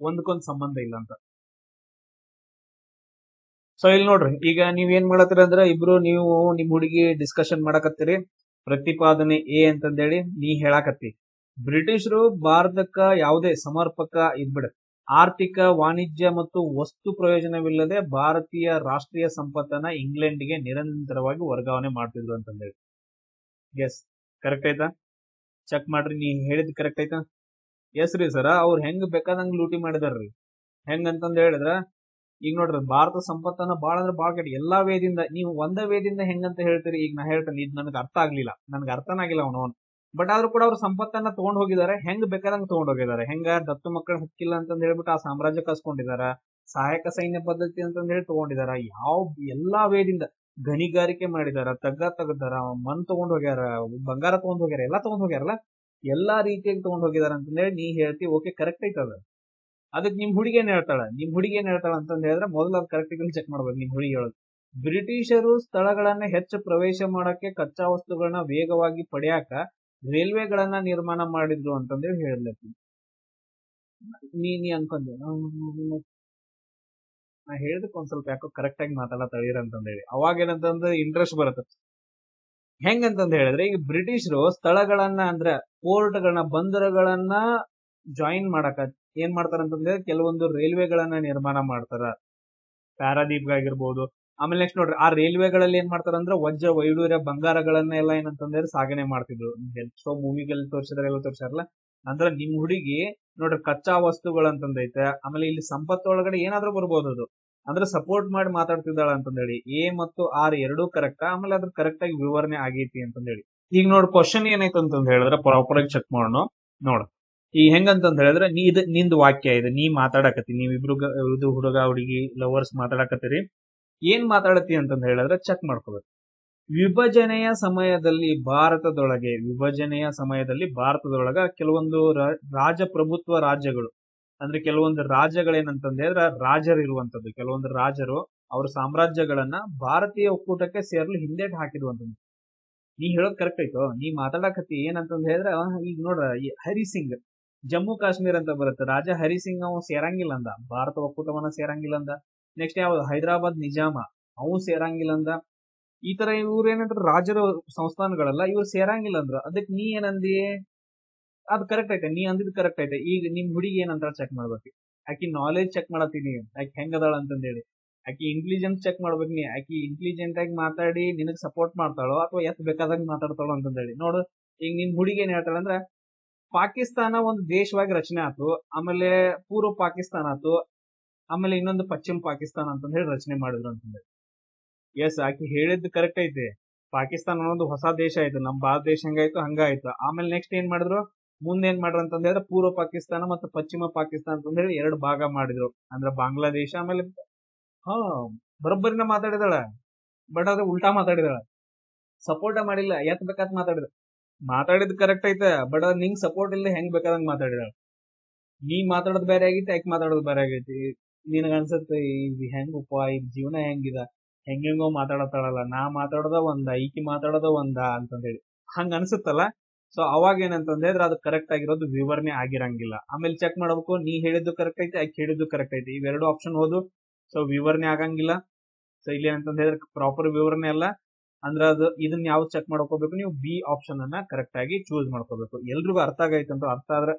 [SPEAKER 1] ಒಂದಕ್ಕೊಂದ್ ಸಂಬಂಧ ಇಲ್ಲ ಅಂತ. ಸೊ ಇಲ್ಲಿ ನೋಡ್ರಿ, ಈಗ ನೀವ್ ಏನ್ ಮಾಡತ್ತೀರಿ ಅಂದ್ರೆ ಇಬ್ರು ನೀವು ನಿಮ್ ಹುಡುಗಿ ಡಿಸ್ಕಷನ್ ಮಾಡಕತ್ತೀರಿ. ಪ್ರತಿಪಾದನೆ ಎ ಅಂತಂದೇಳಿ ನೀ ಹೇಳಾಕತ್ತಿ, ಬ್ರಿಟಿಷರು ಭಾರತಕ್ಕ ಯಾವುದೇ ಸಮರ್ಪಕ ಇದ್ಬಿಡ ಆರ್ಥಿಕ, ವಾಣಿಜ್ಯ ಮತ್ತು ವಸ್ತು ಪ್ರಯೋಜನವಿಲ್ಲದೆ ಭಾರತೀಯ ರಾಷ್ಟ್ರೀಯ ಸಂಪತ್ತನ್ನ ಇಂಗ್ಲೆಂಡ್ಗೆ ನಿರಂತರವಾಗಿ ವರ್ಗಾವಣೆ ಮಾಡ್ತಿದ್ರು ಅಂತಂದೇಳಿ. ಎಸ್, ಕರೆಕ್ಟ್ ಐತಾ? ಚೆಕ್ ಮಾಡ್ರಿ, ನೀ ಹೇಳಿದ್ ಕರೆಕ್ಟ್ ಐತಾ? ಎಸ್ ರೀ ಸರ, ಅವ್ರು ಹೆಂಗ್ ಬೇಕಾದಂಗ್ ಲೂಟಿ ಮಾಡಿದಾರ್ರಿ. ಹೆಂಗ್ ಅಂತಂದ್ ಹೇಳಿದ್ರ, ಈಗ ನೋಡ್ರಿ, ಭಾರತ ಸಂಪತ್ತನ್ನ ಬಾಳ ಅಂದ್ರೆ ಬಾಳ ಕಡೆ ಎಲ್ಲಾ ವೇದಿಂದ, ನೀವು ಒಂದೇ ವೇದಿಂದ ಹೆಂಗಂತ ಹೇಳ್ತೀರಿ? ಈಗ ನಾ ಹೇಳ್ತೇನೆ, ಇದು ನನಗೆ ಅರ್ಥ ಆಗ್ಲಿಲ್ಲ, ನನ್ಗೆ ಅರ್ಥನಾಗಿಲ್ಲ ಅವನು. ಬಟ್ ಆದ್ರೂ ಕೂಡ ಅವ್ರ ಸಂಪತ್ತನ್ನ ತಗೊಂಡ್ ಹೋಗಿದ್ದಾರೆ, ಹೆಂಗ್ ಬೇಕಾದಂಗ್ ತಗೊಂಡ್ ಹೋಗಿದ್ದಾರೆ. ಹೆಂಗ ದತ್ತು ಮಕ್ಕಳ ಹಕ್ಕಿಲ್ಲ ಅಂತಂದ್ ಹೇಳ್ಬಿಟ್ಟು ಆ ಸಾಮ್ರಾಜ್ಯ ಕಸ್ಕೊಂಡಿದಾರ. ಸಹಾಯಕ ಸೈನ್ಯ ಪದ್ಧತಿ ಅಂತಂದ್ ಹೇಳಿ ತಗೊಂಡಿದಾರ. ಯಾವ ಎಲ್ಲಾ ವೇದಿಂದ ಗಣಿಗಾರಿಕೆ ಮಾಡಿದಾರ, ತೆಗ್ದಾರ, ಮಣ್ ತಗೊಂಡ್ ಹೋಗ್ಯಾರ, ಬಂಗಾರ ತಗೊಂಡ್ ಹೋಗ್ಯಾರ, ಎಲ್ಲಾ ತಗೊಂಡ್ ಹೋಗ್ಯಾರಲ್ಲ, ಎಲ್ಲಾ ರೀತಿಯಾಗಿ ತಗೊಂಡ್ ಹೋಗಿದಾರ ಅಂತಂದೇಳಿ ನೀ ಹೇಳ್ತಿ. ಓಕೆ, ಕರೆಕ್ಟ್ ಐತದ. ಅದಕ್ಕೆ ನಿಮ್ ಹುಡುಗಿ ಏನ್ ಹೇಳ್ತಾಳ ಅಂತಂದ್ ಹೇಳಿದ್ರೆ ಮೊದಲು ಅದು ಕರೆಕ್ಟ್ ಚೆಕ್ ಮಾಡ್ಬೇಕು. ನಿಮ್ ಹುಡುಗಿ ಹೇಳೋದು, ಬ್ರಿಟಿಷರು ಸ್ಥಳಗಳನ್ನ ಹೆಚ್ಚು ಪ್ರವೇಶ ಮಾಡಕ್ಕೆ, ಕಚ್ಚಾ ವಸ್ತುಗಳನ್ನ ವೇಗವಾಗಿ ಪಡೆಯಾಕ ರೈಲ್ವೆಗಳನ್ನ ನಿರ್ಮಾಣ ಮಾಡಿದ್ರು ಅಂತಂದೇಳಿ ಹೇಳಲತ್ತಿ. ನೀ ಅನ್ಕೊಂಡೆ ನಾ ಹೇಳಿದಕ್ಕೆ ಒಂದ್ ಸ್ವಲ್ಪ ಯಾಕೋ ಕರೆಕ್ಟ್ ಆಗಿ ಮಾತಾಡತ್ತಳೀರ ಅಂತಂದೇಳಿ. ಅವಾಗ ಏನಂತಂದ್ರೆ ಇಂಟ್ರೆಸ್ಟ್ ಬರುತ್ತೆ. ಹೆಂಗಂತಂದ್ ಹೇಳಿದ್ರೆ, ಈಗ ಬ್ರಿಟಿಷರು ಸ್ಥಳಗಳನ್ನ ಅಂದ್ರೆ ಪೋರ್ಟ್ಗಳನ್ನ, ಬಂದರುಗಳನ್ನ ಜಾಯಿನ್ ಮಾಡಕ ಏನ್ ಮಾಡ್ತಾರಂತಂದ್ರೆ ಕೆಲವೊಂದು ರೈಲ್ವೆಗಳನ್ನ ನಿರ್ಮಾಣ ಮಾಡ್ತಾರ. ಪ್ಯಾರಾದೀಪ್ ಆಗಿರ್ಬೋದು. ಆಮೇಲೆ ನೆಕ್ಸ್ಟ್ ನೋಡ್ರಿ, ಆ ರೈಲ್ವೆಗಳಲ್ಲಿ ಏನ್ ಮಾಡ್ತಾರಂದ್ರೆ ವಜ್ರ ವೈಡೂರ್ಯ ಬಂಗಾರಗಳನ್ನ ಎಲ್ಲ ಏನಂತಂದ್ರೆ ಸಾಗಣೆ ಮಾಡ್ತಿದ್ರು. ಎಷ್ಟೋ ಮೂವಿಗಳಲ್ಲಿ ತೋರ್ಸಾರಲ್ಲ. ಅಂದ್ರೆ ನಿಮ್ ಹುಡುಗಿ ನೋಡ್ರಿ ಕಚ್ಚಾ ವಸ್ತುಗಳಂತಂದೈತೆ. ಆಮೇಲೆ ಇಲ್ಲಿ ಸಂಪತ್ತೊಳಗಡೆ ಏನಾದ್ರೂ ಬರ್ಬೋದು ಅದು, ಅಂದ್ರೆ ಸಪೋರ್ಟ್ ಮಾಡಿ ಮಾತಾಡ್ತಿದ್ದಾಳ ಅಂತಂದೇಳಿ. ಎ ಮತ್ತು ಆರ್ ಎರಡೂ ಕರೆಕ್ಟ್. ಆಮೇಲೆ ಅದ್ರ ಕರೆಕ್ಟ್ ಆಗಿ ವಿವರಣೆ ಆಗೈತಿ ಅಂತಂದೇಳಿ. ಈಗ ನೋಡ್ ಕ್ವಶನ್ ಏನೈತೆ ಅಂತಂದ್ ಹೇಳಿದ್ರೆ ಪ್ರಾಪರ್ ಆಗಿ ಚೆಕ್ ಮಾಡೋಣ. ನೋಡ, ಈಗ ಹೆಂಗಂತಂದ್ ಹೇಳಿದ್ರೆ, ನಿಂದು ವಾಕ್ಯ ಇದೆ, ನೀ ಮಾತಾಡಕತ್ತಿ, ನೀವಿಬ್ರು ಇದು ಹುಡುಗ ಹುಡುಗಿ ಲವರ್ಸ್ ಮಾತಾಡಕತ್ತೀರಿ. ಏನ್ ಮಾತಾಡತ್ತಿ ಅಂತಂದ್ ಹೇಳಿದ್ರೆ ಚೆಕ್ ಮಾಡ್ಕೋಬೇಕು. ವಿಭಜನೆಯ ಸಮಯದಲ್ಲಿ ಭಾರತದೊಳಗ ಕೆಲವೊಂದು ರಾಜಪ್ರಭುತ್ವ ರಾಜ್ಯಗಳು, ಅಂದ್ರೆ ಕೆಲವೊಂದು ರಾಜ್ಯಗಳೇನಂತಂದ್ ಹೇಳಿದ್ರೆ ರಾಜರಿರುವಂತದ್ದು, ಕೆಲವೊಂದು ರಾಜರು ಅವ್ರ ಸಾಮ್ರಾಜ್ಯಗಳನ್ನ ಭಾರತೀಯ ಒಕ್ಕೂಟಕ್ಕೆ ಸೇರಲು ಹಿಂದೇಟ್ ಹಾಕಿರುವಂತದ್ದು. ನೀ ಹೇಳೋದ್ ಕರೆಕ್ಟ್ ಐತೋ? ನೀ ಮಾತಾಡಕತ್ತಿ ಏನಂತಂದ್ ಹೇಳಿದ್ರೆ, ಈಗ ನೋಡ್ರ ಹರಿಸಿಂಗ್ ಜಮ್ಮು ಕಾಶ್ಮೀರ ಅಂತ ಬರುತ್ತೆ, ರಾಜ ಹರಿಸಿಂಗ್ ಅವ ಸೇರಂಗಿಲ್ಲ ಅಂದ, ಭಾರತ ಒಕ್ಕೂಟವನ್ನ ಸೇರಂಗಿಲ್ಲ ಅಂದ. ನೆಕ್ಸ್ಟ್ ಯಾವ್ದು ಹೈದರಾಬಾದ್ ನಿಜಾಮ, ಅವು ಸೇರಂಗಿಲ್ಲ ಅಂದ. ಈ ತರ ಇವ್ರು ಏನಂದ್ರೆ ರಾಜರ ಸಂಸ್ಥಾನಗಳಲ್ಲ, ಇವ್ರು ಸೇರಂಗಿಲ್ಲ ಅಂದ್ರ. ಅದಕ್ಕೆ ನೀ ಏನಂದಿ? ಅದು ಕರೆಕ್ಟ್ ಐತೆ, ನೀ ಅಂದಿದ್ ಕರೆಕ್ಟ್ ಐತೆ. ಈಗ ನಿಮ್ ಹುಡುಗಿ ಏನಂತ ಚೆಕ್ ಮಾಡ್ಬೇಕು. ಆಕಿ ನಾಲೆಜ್ ಚೆಕ್ ಮಾಡತ್ತೀನಿ, ಆಕಿ ಹೆಂಗದಾಳ ಅಂತಂದೇಳಿ. ಆಕಿ ಇಂಟೆಲಿಜೆನ್ಸ್ ಚೆಕ್ ಮಾಡ್ಬೇಕು. ನೀ ಆಕಿ ಇಂಟೆಲಿಜೆಂಟ್ ಆಗಿ ಮಾತಾಡಿ ನಿನಗ್ ಸಪೋರ್ಟ್ ಮಾಡ್ತಾಳೋ ಅಥವಾ ಎತ್ ಬೇಕಾದಾಗ ಮಾತಾಡ್ತಾಳೋ ಅಂತಂದೇಳಿ ನೋಡು. ಈಗ ನಿಮ್ ಹುಡುಗಿ ಏನ್ ಹೇಳ್ತಾಳಂದ್ರ, ಪಾಕಿಸ್ತಾನ ಒಂದು ದೇಶವಾಗಿ ರಚನೆ ಆಯ್ತು, ಆಮೇಲೆ ಪೂರ್ವ ಪಾಕಿಸ್ತಾನ ಆಯ್ತು, ಆಮೇಲೆ ಇನ್ನೊಂದು ಪಶ್ಚಿಮ ಪಾಕಿಸ್ತಾನ ಅಂತಂದ್ ಹೇಳಿ ರಚನೆ ಮಾಡಿದ್ರು ಅಂತಂದೇಳಿ. ಎಸ್, ಆಕಿ ಹೇಳಿದ್ದು ಕರೆಕ್ಟ್ ಐತಿ. ಪಾಕಿಸ್ತಾನ ಅನ್ನೋದು ಹೊಸ ದೇಶ ಆಯ್ತು, ನಮ್ ಭಾರತ ದೇಶ ಹೆಂಗಾಯ್ತು ಹಂಗಾಯ್ತು. ಆಮೇಲೆ ನೆಕ್ಸ್ಟ್ ಏನ್ ಮಾಡಿದ್ರು, ಮುಂದೆ ಏನ್ ಮಾಡ್ರು ಅಂತಂದ್ ಹೇಳಿದ್ರೆ ಪೂರ್ವ ಪಾಕಿಸ್ತಾನ ಮತ್ತು ಪಶ್ಚಿಮ ಪಾಕಿಸ್ತಾನ ಅಂತ ಹೇಳಿ ಎರಡು ಭಾಗ ಮಾಡಿದ್ರು. ಅಂದ್ರೆ ಬಾಂಗ್ಲಾದೇಶ. ಆಮೇಲೆ ಬರೋಬ್ಬರಿನ ಮಾತಾಡಿದಾಳ, ಬಟ್ ಅದು ಉಲ್ಟಾ ಮಾತಾಡಿದಾಳ, ಸಪೋರ್ಟ ಮಾಡಿಲ್ಲ, ಎತ್ ಬೇಕಾದ್ ಮಾತಾಡಿದ್ ಕರೆಕ್ಟ್ ಐತೆ. ಬಟ್ ಅದ್ ನಿಂಗ್ ಸಪೋರ್ಟ್ ಇಲ್ಲ, ಹೆಂಗ್ ಬೇಕಾದಂಗ್ ಮಾತಾಡಿದಾಳ. ನೀ ಮಾತಾಡೋದ್ ಬೇರೆ ಆಗೈತಿ, ಆಯ್ಕೆ ಮಾತಾಡೋದ್ ಬೇರೆ ಆಗೈತಿ. ನಿನಗ ಅನ್ಸತ್ತೆ ಇದು ಹೆಂಗಪ್ಪ, ಇದು ಜೀವನ ಹೆಂಗಿದ, ಹೆಂಗೆಂಗೋ ಮಾತಾಡತ್ತಾಳಲ್ಲ, ನಾ ಮಾತಾಡೋದ ಒಂದ, ಈಕಿ ಮಾತಾಡೋದ ಒಂದ ಅಂತಂದೇಳಿ ಹಂಗ ಅನ್ಸುತ್ತಲ್ಲ. ಸೊ ಅವಾಗ ಏನಂತಂದ್ ಹೇಳಿದ್ರೆ ಅದು ಕರೆಕ್ಟ್ ಆಗಿರೋದು ವಿವರಣೆ ಆಗಿರಂಗಿಲ್ಲ. ಆಮೇಲೆ ಚೆಕ್ ಮಾಡ್ಬೇಕು, ನೀ ಹೇಳಿದ್ದು ಕರೆಕ್ಟ್ ಐತಿ, ಆಕಿ ಹೇಳಿದ್ದು ಕರೆಕ್ಟ್ ಐತಿ, ಇವೆರಡು ಆಪ್ಷನ್ ಹೋದು. ಸೊ ವಿವರಣೆ ಆಗಂಗಿಲ್ಲ. ಸೊ ಇಲ್ಲಿ ಏನಂತಂದ್ ಹೇಳಿದ್ರೆ ಪ್ರಾಪರ್ ವಿವರಣೆ ಅಲ್ಲ. ಅಂದ್ರೆ ಅದು ಇದನ್ನ ಯಾವ್ದು ಚೆಕ್ ಮಾಡ್ಕೋಬೇಕು, ನೀವು ಬಿ ಆಪ್ಷನ್ ಅನ್ನ ಕರೆಕ್ಟ್ ಆಗಿ ಚೂಸ್ ಮಾಡ್ಕೋಬೇಕು. ಎಲ್ರಿಗೂ ಅರ್ಥ ಆಗೈತಂತ, ಅರ್ಥ ಆದ್ರೆ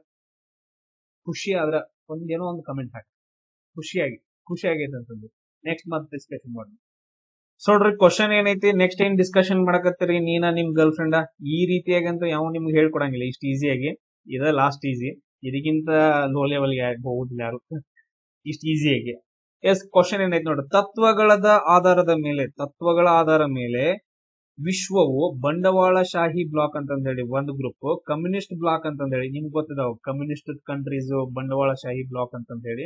[SPEAKER 1] ಖುಷಿ ಆದ್ರೆ ಒಂದೇನೋ ಒಂದು ಕಮೆಂಟ್ ಹಾಕಿ, ಖುಷಿ ಆಗೈತೆ ಅಂತಂದು ನೆಕ್ಸ್ಟ್ ಮತ್ತೆ ಡಿಸ್ಕಷನ್ ಮಾಡೋಣ. ಸೊ ನೋಡ್ರಿ, ಕ್ವಶನ್ ಏನೈತಿ, ನೆಕ್ಸ್ಟ್ ಏನ್ ಡಿಸ್ಕಷನ್ ಮಾಡಕತ್ತೀರಿ ನೀನ ನಿಮ್ ಗರ್ಲ್ ಫ್ರೆಂಡ್, ಈ ರೀತಿಯಾಗಿ ಅಂತ ಯಾವ ನಿಮ್ಗೆ ಹೇಳ್ಕೊಡಂಗಿಲ್ಲ ಇಷ್ಟು ಈಸಿಯಾಗಿ. ಇದ ಲಾಸ್ಟ್ ಈಸಿ, ಇದಕ್ಕಿಂತ ಲೋ ಲೆವೆಲ್ಗೆ ಹೋಗುದಿಲ್ಲ ಯಾರು ಇಷ್ಟು ಈಸಿಯಾಗಿ. ಎಸ್, ಕ್ವಶನ್ ಏನೈತಿ ನೋಡ್ರಿ, ತತ್ವಗಳ ಆಧಾರದ ಮೇಲೆ ವಿಶ್ವವು ಬಂಡವಾಳಶಾಹಿ ಬ್ಲಾಕ್ ಅಂತಂದ್ ಹೇಳಿ ಒಂದು ಗ್ರೂಪ್, ಕಮ್ಯುನಿಸ್ಟ್ ಬ್ಲಾಕ್ ಅಂತಂದ್ ಹೇಳಿ ನಿಮ್ಗೆ ಗೊತ್ತಿದಾವ, ಕಮ್ಯುನಿಸ್ಟ್ ಕಂಟ್ರೀಸ್, ಬಂಡವಾಳಶಾಹಿ ಬ್ಲಾಕ್ ಅಂತಂದ್ ಹೇಳಿ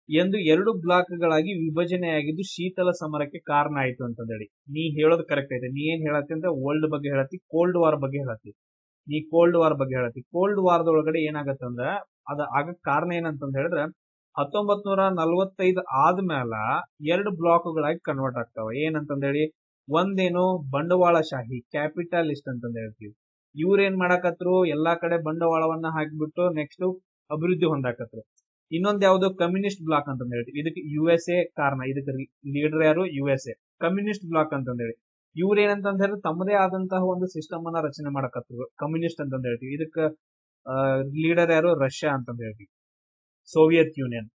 [SPEAKER 1] ಎಂದು ಎರಡು ಬ್ಲಾಕ್ ಗಳಾಗಿ ವಿಭಜನೆಯಾಗಿದ್ದು ಶೀತಲ ಸಮರಕ್ಕೆ ಕಾರಣ ಆಯ್ತು ಅಂತಂದ್ ಹೇಳಿ. ನೀ ಹೇಳೋದು ಕರೆಕ್ಟ್ ಐತೆ. ನೀ ಏನ್ ಹೇಳತ್ತಿ ಅಂದ್ರೆ ವರ್ಲ್ಡ್ ಬಗ್ಗೆ ಹೇಳತ್ತಿ, ಕೋಲ್ಡ್ ವಾರ್ ಬಗ್ಗೆ ಹೇಳತ್ತಿ. ನೀ ಕೋಲ್ಡ್ ವಾರ್ ಬಗ್ಗೆ ಹೇಳತ್ತಿ. ಕೋಲ್ಡ್ ವಾರದೊಳಗಡೆ ಏನಾಗತ್ತಂದ್ರ ಅದ ಆಗಕ್ ಕಾರಣ ಏನಂತಂದ್ ಹೇಳಿದ್ರೆ 1945 ಆದ್ಮೇಲ ಎರಡು ಬ್ಲಾಕ್ ಗಳಾಗಿ ಕನ್ವರ್ಟ್ ಆಗ್ತಾವ. ಏನಂತಂದ್ ಹೇಳಿ, ಒಂದೇನು ಬಂಡವಾಳಶಾಹಿ, ಕ್ಯಾಪಿಟಲಿಸ್ಟ್ ಅಂತಂದ್ ಹೇಳ್ತೀವಿ. ಇವ್ರೇನ್ ಮಾಡಾಕತ್ರು, ಎಲ್ಲಾ ಕಡೆ ಬಂಡವಾಳವನ್ನ ಹಾಕಿಬಿಟ್ಟು ನೆಕ್ಸ್ಟ್ ಅಭಿವೃದ್ಧಿ ಹೊಂದಾಕತ್ರು. ಇನ್ನೊಂದ್ ಯಾವ್ದು, ಕಮ್ಯುನಿಸ್ಟ್ ಬ್ಲಾಕ್ ಅಂತಂದ್ ಹೇಳ್ತೀವಿ. ಇದಕ್ಕೆ USA ಕಾರಣ, ಇದಕ್ಕೆ ಲೀಡರ್ ಯಾರು, USA. ಕಮ್ಯುನಿಸ್ಟ್ ಬ್ಲಾಕ್ ಅಂತಂದ್ ಹೇಳಿ ಇವ್ರ ಏನಂತಂದ್ ಹೇಳಿದ್ರೆ ತಮ್ಮದೇ ಆದಂತಹ ಒಂದು ಸಿಸ್ಟಮ್ ಅನ್ನ ರಚನೆ ಮಾಡಕತ್ರು, ಕಮ್ಯುನಿಸ್ಟ್ ಅಂತಂದ್ ಹೇಳ್ತೀವಿ. ಇದಕ್ಕ ಲೀಡರ್ ಯಾರು, ರಷ್ಯಾ ಅಂತಂದ್ ಹೇಳ್ತೀವಿ, ಸೋವಿಯತ್ ಯೂನಿಯನ್.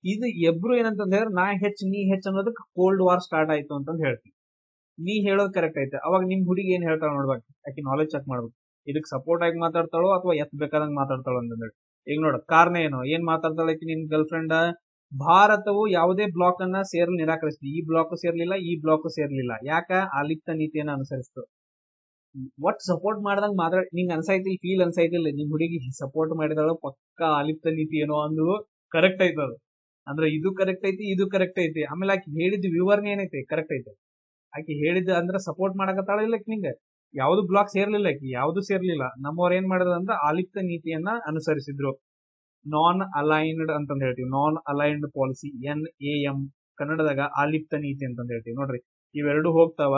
[SPEAKER 1] ಇದು ಎಬ್ರು ಏನಂತಂದ್ ಹೇಳಿದ್ರೆ ನಾ ಹೆಚ್ಚು ನೀ ಹೆಚ್ಚು ಅನ್ನೋದಕ್ಕೆ ಕೋಲ್ಡ್ ವಾರ್ ಸ್ಟಾರ್ಟ್ ಆಯ್ತು ಅಂತಂದ್ ಹೇಳ್ತೀವಿ. ನೀ ಹೇಳೋದು ಕರೆಕ್ಟ್ ಐತೆ. ಅವಾಗ ನಿಮ್ ಹುಡುಗಿ ಏನ್ ಹೇಳ್ತಾಳ ನೋಡ್ಬೇಕು, ಯಾಕೆ ನಾಲೆಜ್ ಚೆಕ್ ಮಾಡ್ಬೇಕು. ಇದಕ್ ಸಪೋರ್ಟ್ ಆಗಿ ಮಾತಾಡ್ತಾಳೋ ಅಥವಾ ಎತ್ ಬೇಕಾದಂಗ್ ಮಾತಾಡ್ತಾಳೋ ಅಂತಂದೇಳಿ. ಈಗ ನೋಡ, ಕಾರಣ ಏನು, ಏನ್ ಮಾತಾಡ್ತಾಳಕಿ ನಿನ್ ಗರ್ಲ್ ಫ್ರೆಂಡ್, ಭಾರತವು ಯಾವುದೇ ಬ್ಲಾಕ್ ಅನ್ನ ಸೇರಲು ನಿರಾಕರಿಸಿತು. ಈ ಬ್ಲಾಕ್ ಸೇರ್ಲಿಲ್ಲ, ಈ ಬ್ಲಾಕ್ ಸೇರ್ಲಿಲ್ಲ. ಯಾಕ? ಆಲಿಪ್ತ ನೀತಿಯನ್ನ ಅನುಸರಿಸ್ತು. ಒಟ್ ಸಪೋರ್ಟ್ ಮಾಡ್ದಂಗ್ ಮಾತಾಡಿ ನಿಂಗ್ ಅನ್ಸೈತಿಲ್, ಫೀಲ್ ಅನ್ಸೈತಿಲ್ಲ ನಿಮ್ ಹುಡುಗಿ ಸಪೋರ್ಟ್ ಮಾಡಿದಳು, ಪಕ್ಕ ಆಲಿಪ್ತ ನೀತಿ ಏನೋ ಅಂದು ಕರೆಕ್ಟ್ ಐತದ. ಅಂದ್ರೆ ಇದು ಕರೆಕ್ಟ್ ಐತಿ, ಇದು ಕರೆಕ್ಟ್ ಐತಿ. ಆಮೇಲೆ ಆಕಿ ಹೇಳಿದ ವಿವರಣೆ ಏನೈತಿ ಕರೆಕ್ಟ್ ಐತಿ. ಆಕಿ ಹೇಳಿದ ಅಂದ್ರೆ ಸಪೋರ್ಟ್ ಮಾಡಕತ್ತಾಳ ಇಲ್ಲ ನಿಂಗೆ, ಯಾವ್ದು ಬ್ಲಾಕ್ ಸೇರ್ಲಿಲ್ಲ, ಆಕಿ ಯಾವ್ದು ಸೇರ್ಲಿಲ್ಲ. ನಮ್ಮವ್ರ ಏನ್ ಮಾಡಿದ್ರ ಅಂದ್ರೆ ಆಲಿಪ್ತ ನೀತಿಯನ್ನ ಅನುಸರಿಸಿದ್ರು. ನಾನ್ ಅಲೈನ್ಡ್ ಅಂತಂದ್ ಹೇಳ್ತೀವಿ, ನಾನ್ ಅಲೈನ್ಡ್ ಪಾಲಿಸಿ, NAM ಕನ್ನಡದಾಗ ಆಲಿಪ್ತ ನೀತಿ ಅಂತಂದ್ ಹೇಳ್ತೀವಿ. ನೋಡ್ರಿ ಇವೆರಡು ಹೋಗ್ತಾವ.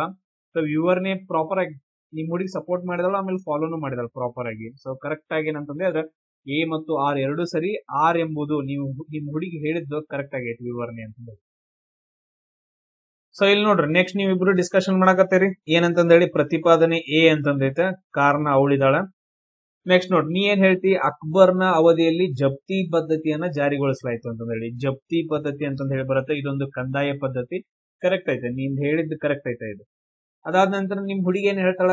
[SPEAKER 1] ಸೊ ವಿವರಣೆ ಪ್ರಾಪರ್ ಆಗಿ ನಿಮ್ ಹುಡುಗಿ ಸಪೋರ್ಟ್ ಮಾಡಿದಳು, ಆಮೇಲೆ ಫಾಲೋನು ಮಾಡಿದಳು ಪ್ರಾಪರ್ ಆಗಿ. ಸೊ ಕರೆಕ್ಟ್ ಆಗಿ ಏನಂತಂದ್ರೆ ಅದ್ರ A ಮತ್ತು R ಎರಡು ಸರಿ. R ಎಂಬುದು ನೀವು ನಿಮ್ ಹುಡುಗಿ ಹೇಳಿದ್ದು ಕರೆಕ್ಟ್ ಆಗೈತಿ ವಿವರಣೆ ಅಂತಂದ್ರೆ. ಸೊ ಇಲ್ಲಿ ನೋಡ್ರಿ ನೆಕ್ಸ್ಟ್ ನೀವಿಬ್ರು ಡಿಸ್ಕಷನ್ ಮಾಡಕತ್ತೀರಿ ಏನಂತಂದ ಹೇಳಿ, ಪ್ರತಿಪಾದನೆ A ಅಂತಂದೈತೆ, ಕಾರಣ ಅವಳಿದಾಳ. ನೆಕ್ಸ್ಟ್ ನೋಡ್ರಿ ನೀ ಏನ್ ಹೇಳ್ತಿ, ಅಕ್ಬರ್ನ ಅವಧಿಯಲ್ಲಿ ಜಪ್ತಿ ಪದ್ಧತಿಯನ್ನ ಜಾರಿಗೊಳಿಸಲಾಯ್ತು ಅಂತಂದ ಹೇಳಿ. ಜಪ್ತಿ ಪದ್ಧತಿ ಅಂತಂದ ಹೇಳಿ ಬರುತ್ತೆ, ಇದೊಂದು ಕಂದಾಯ ಪದ್ಧತಿ. ಕರೆಕ್ಟ್ ಐತೆ, ನೀನ್ ಹೇಳಿದ್ದು ಕರೆಕ್ಟ್ ಐತೆ ಇದು. ಅದಾದ ನಂತರ ನಿಮ್ ಹುಡುಗಿ ಏನ್ ಹೇಳ್ತಾಳ,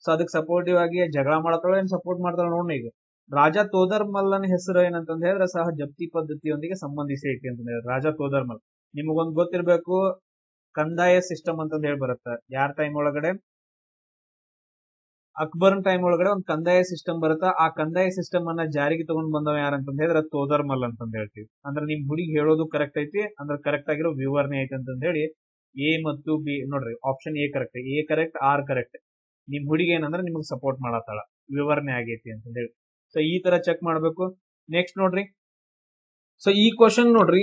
[SPEAKER 1] ಸೊ ಅದಕ್ಕೆ ಸಪೋರ್ಟಿವ್ ಆಗಿ ಜಗಳ ಮಾಡತಾಳ ಏನ್ ಸಪೋರ್ಟ್ ಮಾಡ್ತಾಳ ನೋಡ್ರಿ. ಈಗ ರಾಜ ತೋದರ್ಮಲ್ಲನ ಹೆಸರು ಏನಂತಂದ ಹೇಳಿದ್ರೆ ಸಹ ಜಪ್ತಿ ಪದ್ಧತಿಯೊಂದಿಗೆ ಸಂಬಂಧಿಸಿ ಐತಿ ಅಂತ ಹೇಳಿ. ರಾಜ ತೋದರ್ಮಲ್ ನಿಮಗೊಂದು ಗೊತ್ತಿರ್ಬೇಕು, ಕಂದಾಯ ಸಿಸ್ಟಮ್ ಅಂತಂದ ಹೇಳಿ ಬರುತ್ತೆ. ಯಾರ ಟೈಮ್ ಒಳಗಡೆ, ಅಕ್ಬರ್ನ ಟೈಮ್ ಒಳಗಡೆ ಒಂದು ಕಂದಾಯ ಸಿಸ್ಟಮ್ ಬರುತ್ತೆ. ಆ ಕಂದಾಯ ಸಿಸ್ಟಮ್ ಅನ್ನ ಜಾರಿಗೆ ತಗೊಂಡ್ ಬಂದವ ಯಾರಂತಂದ ಹೇಳಿದ್ರೆ ತೋದರ್ಮಲ್ ಅಂತಂದ ಹೇಳ್ತೀವಿ. ಅಂದ್ರೆ ನಿಮ್ ಹುಡುಗಿ ಹೇಳೋದು ಕರೆಕ್ಟ್ ಐತಿ, ಅಂದ್ರೆ ಕರೆಕ್ಟ್ ಆಗಿರೋ ವಿವರಣೆ ಐತಿ ಅಂತಂದ ಹೇಳಿ. A ಮತ್ತು B ನೋಡ್ರಿ, option A correct, A correct, R correct. ನಿಮ್ ಹುಡುಗಿ ಏನಂದ್ರೆ ನಿಮಗ್ ಸಪೋರ್ಟ್ ಮಾಡತ್ತಾಳ, ವಿವರಣೆ ಆಗೈತಿ ಅಂತ ಹೇಳಿ. ಸೊ ಈ ತರ ಚೆಕ್ ಮಾಡ್ಬೇಕು. ನೆಕ್ಸ್ಟ್ ನೋಡ್ರಿ, ಸೊ ಈ ಕ್ವಶನ್ ನೋಡ್ರಿ,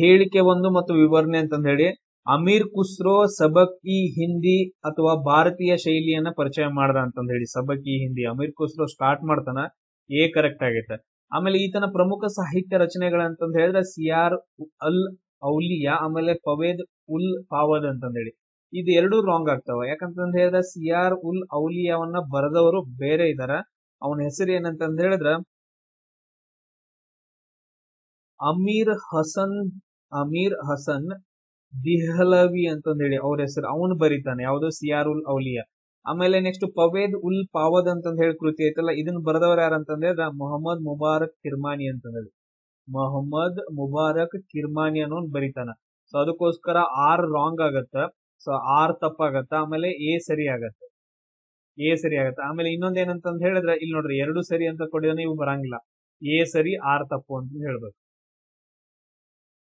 [SPEAKER 1] ಹೇಳಿಕೆ ಒಂದು ಮತ್ತು ವಿವರಣೆ ಅಂತಂದ ಹೇಳಿ. ಅಮೀರ್ ಖುಸ್ರೋ ಸಬಕ್ ಇ ಹಿಂದಿ ಅಥವಾ ಭಾರತೀಯ ಶೈಲಿಯನ್ನ ಪರಿಚಯ ಮಾಡ್ದ ಅಂತಂದ ಹೇಳಿ. ಸಬಕ್ ಇ ಹಿಂದಿ ಅಮೀರ್ ಖುಸ್ರೋ ಸ್ಟಾರ್ಟ್ ಮಾಡ್ತಾನ, A ಕರೆಕ್ಟ್ ಆಗೈತೆ. ಆಮೇಲೆ ಈತನ ಪ್ರಮುಖ ಸಾಹಿತ್ಯ ರಚನೆಗಳಂತಂದ ಹೇಳಿದ್ರೆ ಸಿಯಾರ್ ಅಲ್ ಔಲಿಯಾ, ಆಮೇಲೆ ಫವೇದ್ ಉಲ್ ಫಾವದ್ ಅಂತಂದ ಹೇಳಿ. ಇದು ಎರಡು ರಾಂಗ್ ಆಗ್ತಾವ. ಯಾಕಂತಂದ ಹೇಳಿದ್ರೆ ಸಿಯಾರ್ ಉಲ್ ಔಲಿಯಾವನ್ನ ಬರೆದವರು ಬೇರೆ ಇದಾರ. ಅವನ ಹೆಸರು ಏನಂತಂದ ಹೇಳಿದ್ರ ಅಮೀರ್ ಹಸನ್ ದಿಹ್ಲವಿ ಅಂತಂದ ಹೇಳಿ ಅವ್ರ ಹೆಸರು. ಅವನು ಬರೀತಾನೆ ಯಾವ್ದು, ಸಿಯಾರ್ ಉಲ್ ಔಲಿಯಾ. ಆಮೇಲೆ ನೆಕ್ಸ್ಟ್ ಫವೇದ್ ಉಲ್ ಫಾವದ್ ಅಂತಂದ ಹೇಳಿ ಕೃತಿ ಐತಲ್ಲ, ಇದನ್ನ ಬರೆದವ್ರು ಯಾರಂತಂದ್ರೆ ಮೊಹಮ್ಮದ್ ಮುಬಾರಕ್ ಕಿರ್ಮಾನಿ ಅಂತಂದೇಳಿ. ಮೊಹಮ್ಮದ್ ಮುಬಾರಕ್ ಕಿರ್ಮಾನಿ ಅನ್ನೋನ್ ಬರೀತಾನ. ಸೊ ಅದಕ್ಕೋಸ್ಕರ R ರಾಂಗ್ ಆಗತ್ತ, ಸೊ R ತಪ್ಪಾಗತ್ತ. ಆಮೇಲೆ A ಸರಿ ಆಗತ್ತ, A ಸರಿ ಆಗತ್ತ. ಆಮೇಲೆ ಇನ್ನೊಂದ್ ಏನಂತಂದ್ ಹೇಳಿದ್ರೆ ಇಲ್ಲಿ ನೋಡ್ರಿ, ಎರಡು ಸರಿ ಅಂತ ಕೊಡಿದಾನೆ, ಇವು ಬರಂಗಿಲ್ಲ. A ಸರಿ, R ತಪ್ಪು ಅಂತ ಹೇಳ್ಬೇಕು.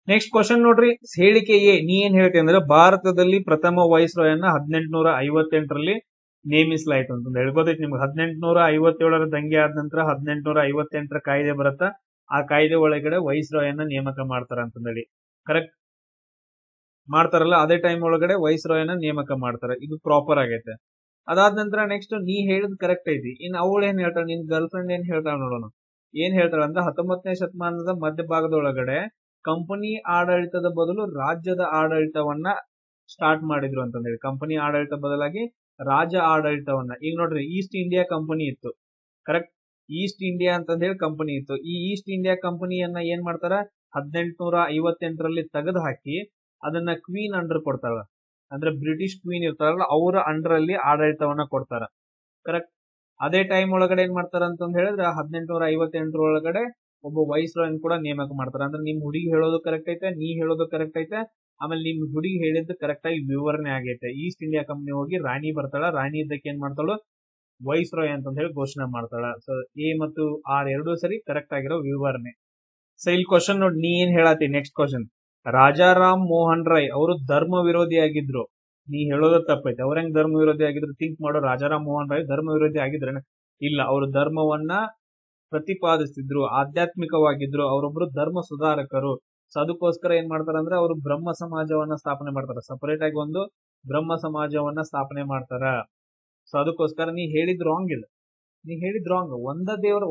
[SPEAKER 1] ನೆಕ್ಸ್ಟ್ ಕ್ವಶನ್ ನೋಡ್ರಿ, ಹೇಳಿಕೆ A ನೀ ಏನ್ ಹೇಳ್ತಿ ಅಂದ್ರೆ ಭಾರತದಲ್ಲಿ ಪ್ರಥಮ ವೈಸ್ರಾಯನ್ನ 1858ರಲ್ಲಿ ನೇಮಿಸಲಾಯ್ತು ಅಂತಂದ ಹೇಳಿ. ಗೊತ್ತೈತಿ ನಿಮ್ಗೆ, 1857ರ ದಂಗೆ ಆದ ನಂತರ 1858ರ ಕಾಯ್ದೆ ಬರುತ್ತಾ, ಆ ಕಾಯ್ದೆ ಒಳಗಡೆ ವೈಸ್ರಾಯನ್ನ ನೇಮಕ ಮಾಡ್ತಾರ ಅಂತಂದೇಳಿ. ಕರೆಕ್ಟ್ ಮಾಡ್ತಾರಲ್ಲ, ಅದೇ ಟೈಮ್ ಒಳಗಡೆ ವೈಸ್ರಾಯನ್ನ ನೇಮಕ ಮಾಡ್ತಾರ. ಇದು ಪ್ರಾಪರ್ ಆಗೈತೆ. ಅದಾದ ನಂತರ ನೆಕ್ಸ್ಟ್ ನೀ ಹೇಳಿದ್ ಕರೆಕ್ಟ್ ಐತಿ. ಇನ್ ಅವಳು ಏನ್ ಹೇಳ್ತಾಳ, ನಿನ್ ಗರ್ಲ್ ಫ್ರೆಂಡ್ ಏನ್ ಹೇಳ್ತಾಳ ನೋಡೋಣ. ಏನ್ ಹೇಳ್ತಾಳ ಅಂದ್ರೆ 19ನೇ ಶತಮಾನದ ಮಧ್ಯಭಾಗದೊಳಗಡೆ ಕಂಪನಿ ಆಡಳಿತದ ಬದಲು ರಾಜ್ಯದ ಆಡಳಿತವನ್ನ ಸ್ಟಾರ್ಟ್ ಮಾಡಿದ್ರು ಅಂತಂದೇಳಿ. ಕಂಪನಿ ಆಡಳಿತ ಬದಲಾಗಿ ರಾಜ್ಯ ಆಡಳಿತವನ್ನ. ಈಗ ನೋಡ್ರಿ, ಈಸ್ಟ್ ಇಂಡಿಯಾ ಕಂಪನಿ ಇತ್ತು, ಕರೆಕ್ಟ್. ಈಸ್ಟ್ ಇಂಡಿಯಾ ಅಂತಂದ ಹೇಳಿ ಕಂಪನಿ ಇತ್ತು. ಈ ಈಸ್ಟ್ ಇಂಡಿಯಾ ಕಂಪನಿಯನ್ನ ಏನ್ ಮಾಡ್ತಾರ, 1858ರಲ್ಲಿ ತೆಗೆದು ಹಾಕಿ ಅದನ್ನ ಕ್ವೀನ್ ಅಂಡರ್ ಕೊಡ್ತಾರ. ಅಂದ್ರೆ ಬ್ರಿಟಿಷ್ ಕ್ವೀನ್ ಇರ್ತಾರಲ್ಲ, ಅವರ ಅಂಡರ್ ಅಲ್ಲಿ ಆಡಳಿತವನ್ನ ಕೊಡ್ತಾರ, ಕರೆಕ್ಟ್. ಅದೇ ಟೈಮ್ ಒಳಗಡೆ ಏನ್ ಮಾಡ್ತಾರ ಅಂತಂದ್ ಹೇಳಿದ್ರೆ 1858 ಒಬ್ಬ ವೈಸ್ರಾಯನ್ ಕೂಡ ನೇಮಕ ಮಾಡ್ತಾರ. ಅಂದ್ರೆ ನಿಮ್ ಹುಡುಗಿ ಹೇಳೋದು ಕರೆಕ್ಟ್ ಐತೆ, ನೀ ಹೇಳೋದು ಕರೆಕ್ಟ್ ಐತೆ. ಆಮೇಲೆ ನಿಮ್ ಹುಡುಗಿ ಹೇಳಿದ್ದು ಕರೆಕ್ಟ್ ಆಗಿ ವಿವರಣೆ ಆಗೈತೆ. ಈಸ್ಟ್ ಇಂಡಿಯಾ ಕಂಪನಿ ಹೋಗಿ ರಾಣಿ ಬರ್ತಾಳ, ರಾಣಿ ಇದ್ದಕ್ಕೆ ಏನ್ ಮಾಡ್ತಾಳು, ವೈಸ್ರಾಯ್ ಅಂತ ಹೇಳಿ ಘೋಷಣೆ ಮಾಡ್ತಾಳ. ಸೊ A ಮತ್ತು R ಎರಡೂ ಸರಿ, ಕರೆಕ್ಟ್ ಆಗಿರೋ ವಿವರಣೆ. ಸೊ ಇಲ್ಲಿ ಕ್ವಶನ್ ನೋಡಿ, ನೀ ಏನ್ ಹೇಳತ್ತಿ. ನೆಕ್ಸ್ಟ್ ಕ್ವಶನ್, ರಾಜಾರಾಮ್ ಮೋಹನ್ ರಾಯ್ ಅವರು ಧರ್ಮ ವಿರೋಧಿ ಆಗಿದ್ರು. ನೀ ಹೇಳೋದು ತಪ್ಪೈತೆ. ಅವ್ರ ಹೆಂಗ್ ಧರ್ಮ ವಿರೋಧಿ ಆಗಿದ್ರು, ಥಿಂಕ್ ಮಾಡೋ. ರಾಜಾರಾಮ್ ಮೋಹನ್ ರಾಯ್ ಧರ್ಮ ವಿರೋಧಿ ಆಗಿದ್ರೆ ಇಲ್ಲ, ಅವರು ಧರ್ಮವನ್ನ ಪ್ರತಿಪಾದಿಸ್ತಿದ್ರು, ಆಧ್ಯಾತ್ಮಿಕವಾಗಿದ್ರು, ಅವರೊಬ್ರು ಧರ್ಮ ಸುಧಾರಕರು. ಸೊ ಅದಕ್ಕೋಸ್ಕರ ಏನ್ ಮಾಡ್ತಾರ ಅಂದ್ರೆ ಅವರು ಬ್ರಹ್ಮ ಸಮಾಜವನ್ನ ಸ್ಥಾಪನೆ ಮಾಡ್ತಾರ. ಸಪರೇಟ್ ಆಗಿ ಒಂದು ಬ್ರಹ್ಮ ಸಮಾಜವನ್ನ ಸ್ಥಾಪನೆ ಮಾಡ್ತಾರ. ಸೊ ಅದಕ್ಕೋಸ್ಕರ ನೀ ಹೇಳಿದ್ ರಾಂಗ್ ಇಲ್ಲ, ನೀ ಹೇಳಿದ್ ರಾಂಗ್.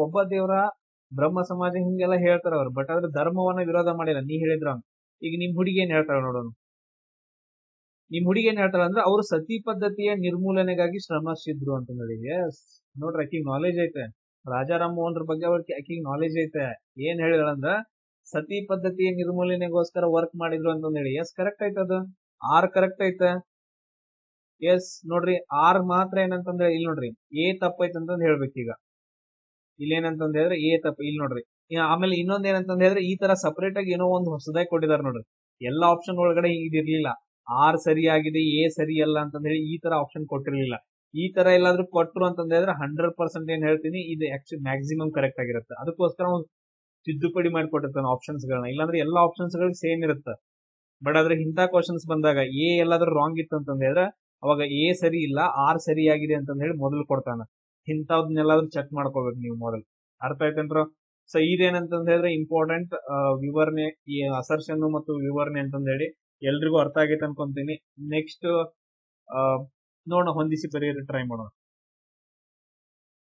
[SPEAKER 1] ಒಬ್ಬ ದೇವರ ಬ್ರಹ್ಮ ಸಮಾಜ ಹಿಂಗೆಲ್ಲ ಹೇಳ್ತಾರ ಅವ್ರು, ಬಟ್ ಆದ್ರೆ ಧರ್ಮವನ್ನ ವಿರೋಧ ಮಾಡಿಲ್ಲ. ನೀ ಹೇಳಿದ್ ರಾಂಗ್. ಈಗ ನಿಮ್ ಹುಡುಗಿ ಏನ್ ಹೇಳ್ತಾಳ ನೋಡೋಣ. ನಿಮ್ ಹುಡುಗಿ ಏನ್ ಹೇಳ್ತಾಳ ಅಂದ್ರೆ ಅವರು ಸತಿ ಪದ್ಧತಿಯ ನಿರ್ಮೂಲನೆಗಾಗಿ ಶ್ರಮಿಸಿದ್ರು ಅಂತ ಹೇಳಿ. ಎಸ್ ನೋಡ್ರಿ, ಆಕಿಗೆ ನಾಲೆಜ್ ಐತೆ. ರಾಜಾರಾಮ್ ಮೋಹನ್ ಬಗ್ಗೆ ಆಕಿಗೆ ನಾಲೆಜ್ ಐತೆ. ಏನ್ ಹೇಳಿದಳಂದ್ರ ಸತಿ ಪದ್ಧತಿಯ ನಿರ್ಮೂಲನೆಗೋಸ್ಕರ ವರ್ಕ್ ಮಾಡಿದ್ರು ಅಂತ ಹೇಳಿ. ಎಸ್ ಕರೆಕ್ಟ್ ಐತೆ, ಅದು R ಕರೆಕ್ಟ್ ಐತೆ. ಎಸ್ ನೋಡ್ರಿ, R ಮಾತ್ರ ಏನಂತಂದ್ರೆ ಇಲ್ಲಿ ನೋಡ್ರಿ A ತಪ್ಪೈತೆ ಅಂತಂದ್ ಹೇಳ್ಬೇಕೀಗ. ಇಲ್ಲಿ ಏನಂತಂದ್ ಹೇಳಿದ್ರೆ A ತಪ್ಪ. ಇಲ್ಲಿ ನೋಡ್ರಿ, ಆಮೇಲೆ ಇನ್ನೊಂದ್ ಏನಂತಂದ್ ಹೇಳಿದ್ರೆ ಈ ತರ ಸಪರೇಟ್ ಆಗಿ ಏನೋ ಒಂದು ಹೊಸದಾಗಿ ಕೊಟ್ಟಿದ್ದಾರೆ ನೋಡ್ರಿ. ಎಲ್ಲಾ ಆಪ್ಷನ್ ಒಳಗಡೆ ಇದಿರ್ಲಿಲ್ಲ. R ಸರಿಯಾಗಿದೆ, A ಸರಿ ಅಲ್ಲ ಅಂತಂದ್ ಹೇಳಿ ಈ ತರ ಆಪ್ಷನ್ ಕೊಟ್ಟಿರ್ಲಿಲ್ಲ. ಈ ತರ ಎಲ್ಲಾದ್ರೂ ಕೊಟ್ರು ಅಂತಂದ್ ಹೇಳಿದ್ರೆ 100% ಏನ್ ಹೇಳ್ತೀನಿ, ಇದು ಆಕ್ಚುಲಿ ಮ್ಯಾಕ್ಸಿಮಮ್ ಕರೆಕ್ಟ್ ಆಗಿರುತ್ತೆ. ಅದಕ್ಕೋಸ್ಕರ ತಿದ್ದುಪಡಿ ಮಾಡಿಕೊಟ್ಟಿರ್ತಾನೆ ಆಪ್ಷನ್ಸ್ ಗಳನ್ನ. ಇಲ್ಲಾಂದ್ರೆ ಎಲ್ಲಾ ಆಪ್ಷನ್ಸ್ ಗಳು ಸೇಮ್ ಇರುತ್ತೆ. ಬಟ್ ಆದ್ರೆ ಇಂಥ ಕ್ವಶನ್ಸ್ ಬಂದಾಗ ಎ ಎಲ್ಲಾದ್ರೂ ರಾಂಗ್ ಇತ್ತು ಅಂತಂದ ಹೇಳಿದ್ರೆ ಅವಾಗ ಎ ಸರಿ ಇಲ್ಲ, ಆರ್ ಸರಿಯಾಗಿದೆ ಅಂತಂದ ಹೇಳಿ ಮೊದಲು ಕೊಡ್ತಾನ. ಇಂಥವ್ನೆಲ್ಲಾದ್ರೂ ಚೆಕ್ ಮಾಡ್ಕೋಬೇಕು ನೀವು ಮೊದಲು. ಅರ್ಥ ಆಯ್ತೇನ್ರ? ಸೊ ಇದೇನಂತಂದ ಹೇಳಿದ್ರೆ ಇಂಪಾರ್ಟೆಂಟ್ ವಿವರಣೆ, ಈ ಅಸರ್ಷನ್ ಮತ್ತು ವಿವರಣೆ ಅಂತಂದ ಹೇಳಿ ಎಲ್ರಿಗೂ ಅರ್ಥ ಆಗೈತೆ ಅನ್ಕೊಂತೀನಿ. ನೆಕ್ಸ್ಟ್ ನೋಡೋಣ, ಹೊಂದಿಸಿ ಬರೆಯೋದು ಟ್ರೈ ಮಾಡೋಣ.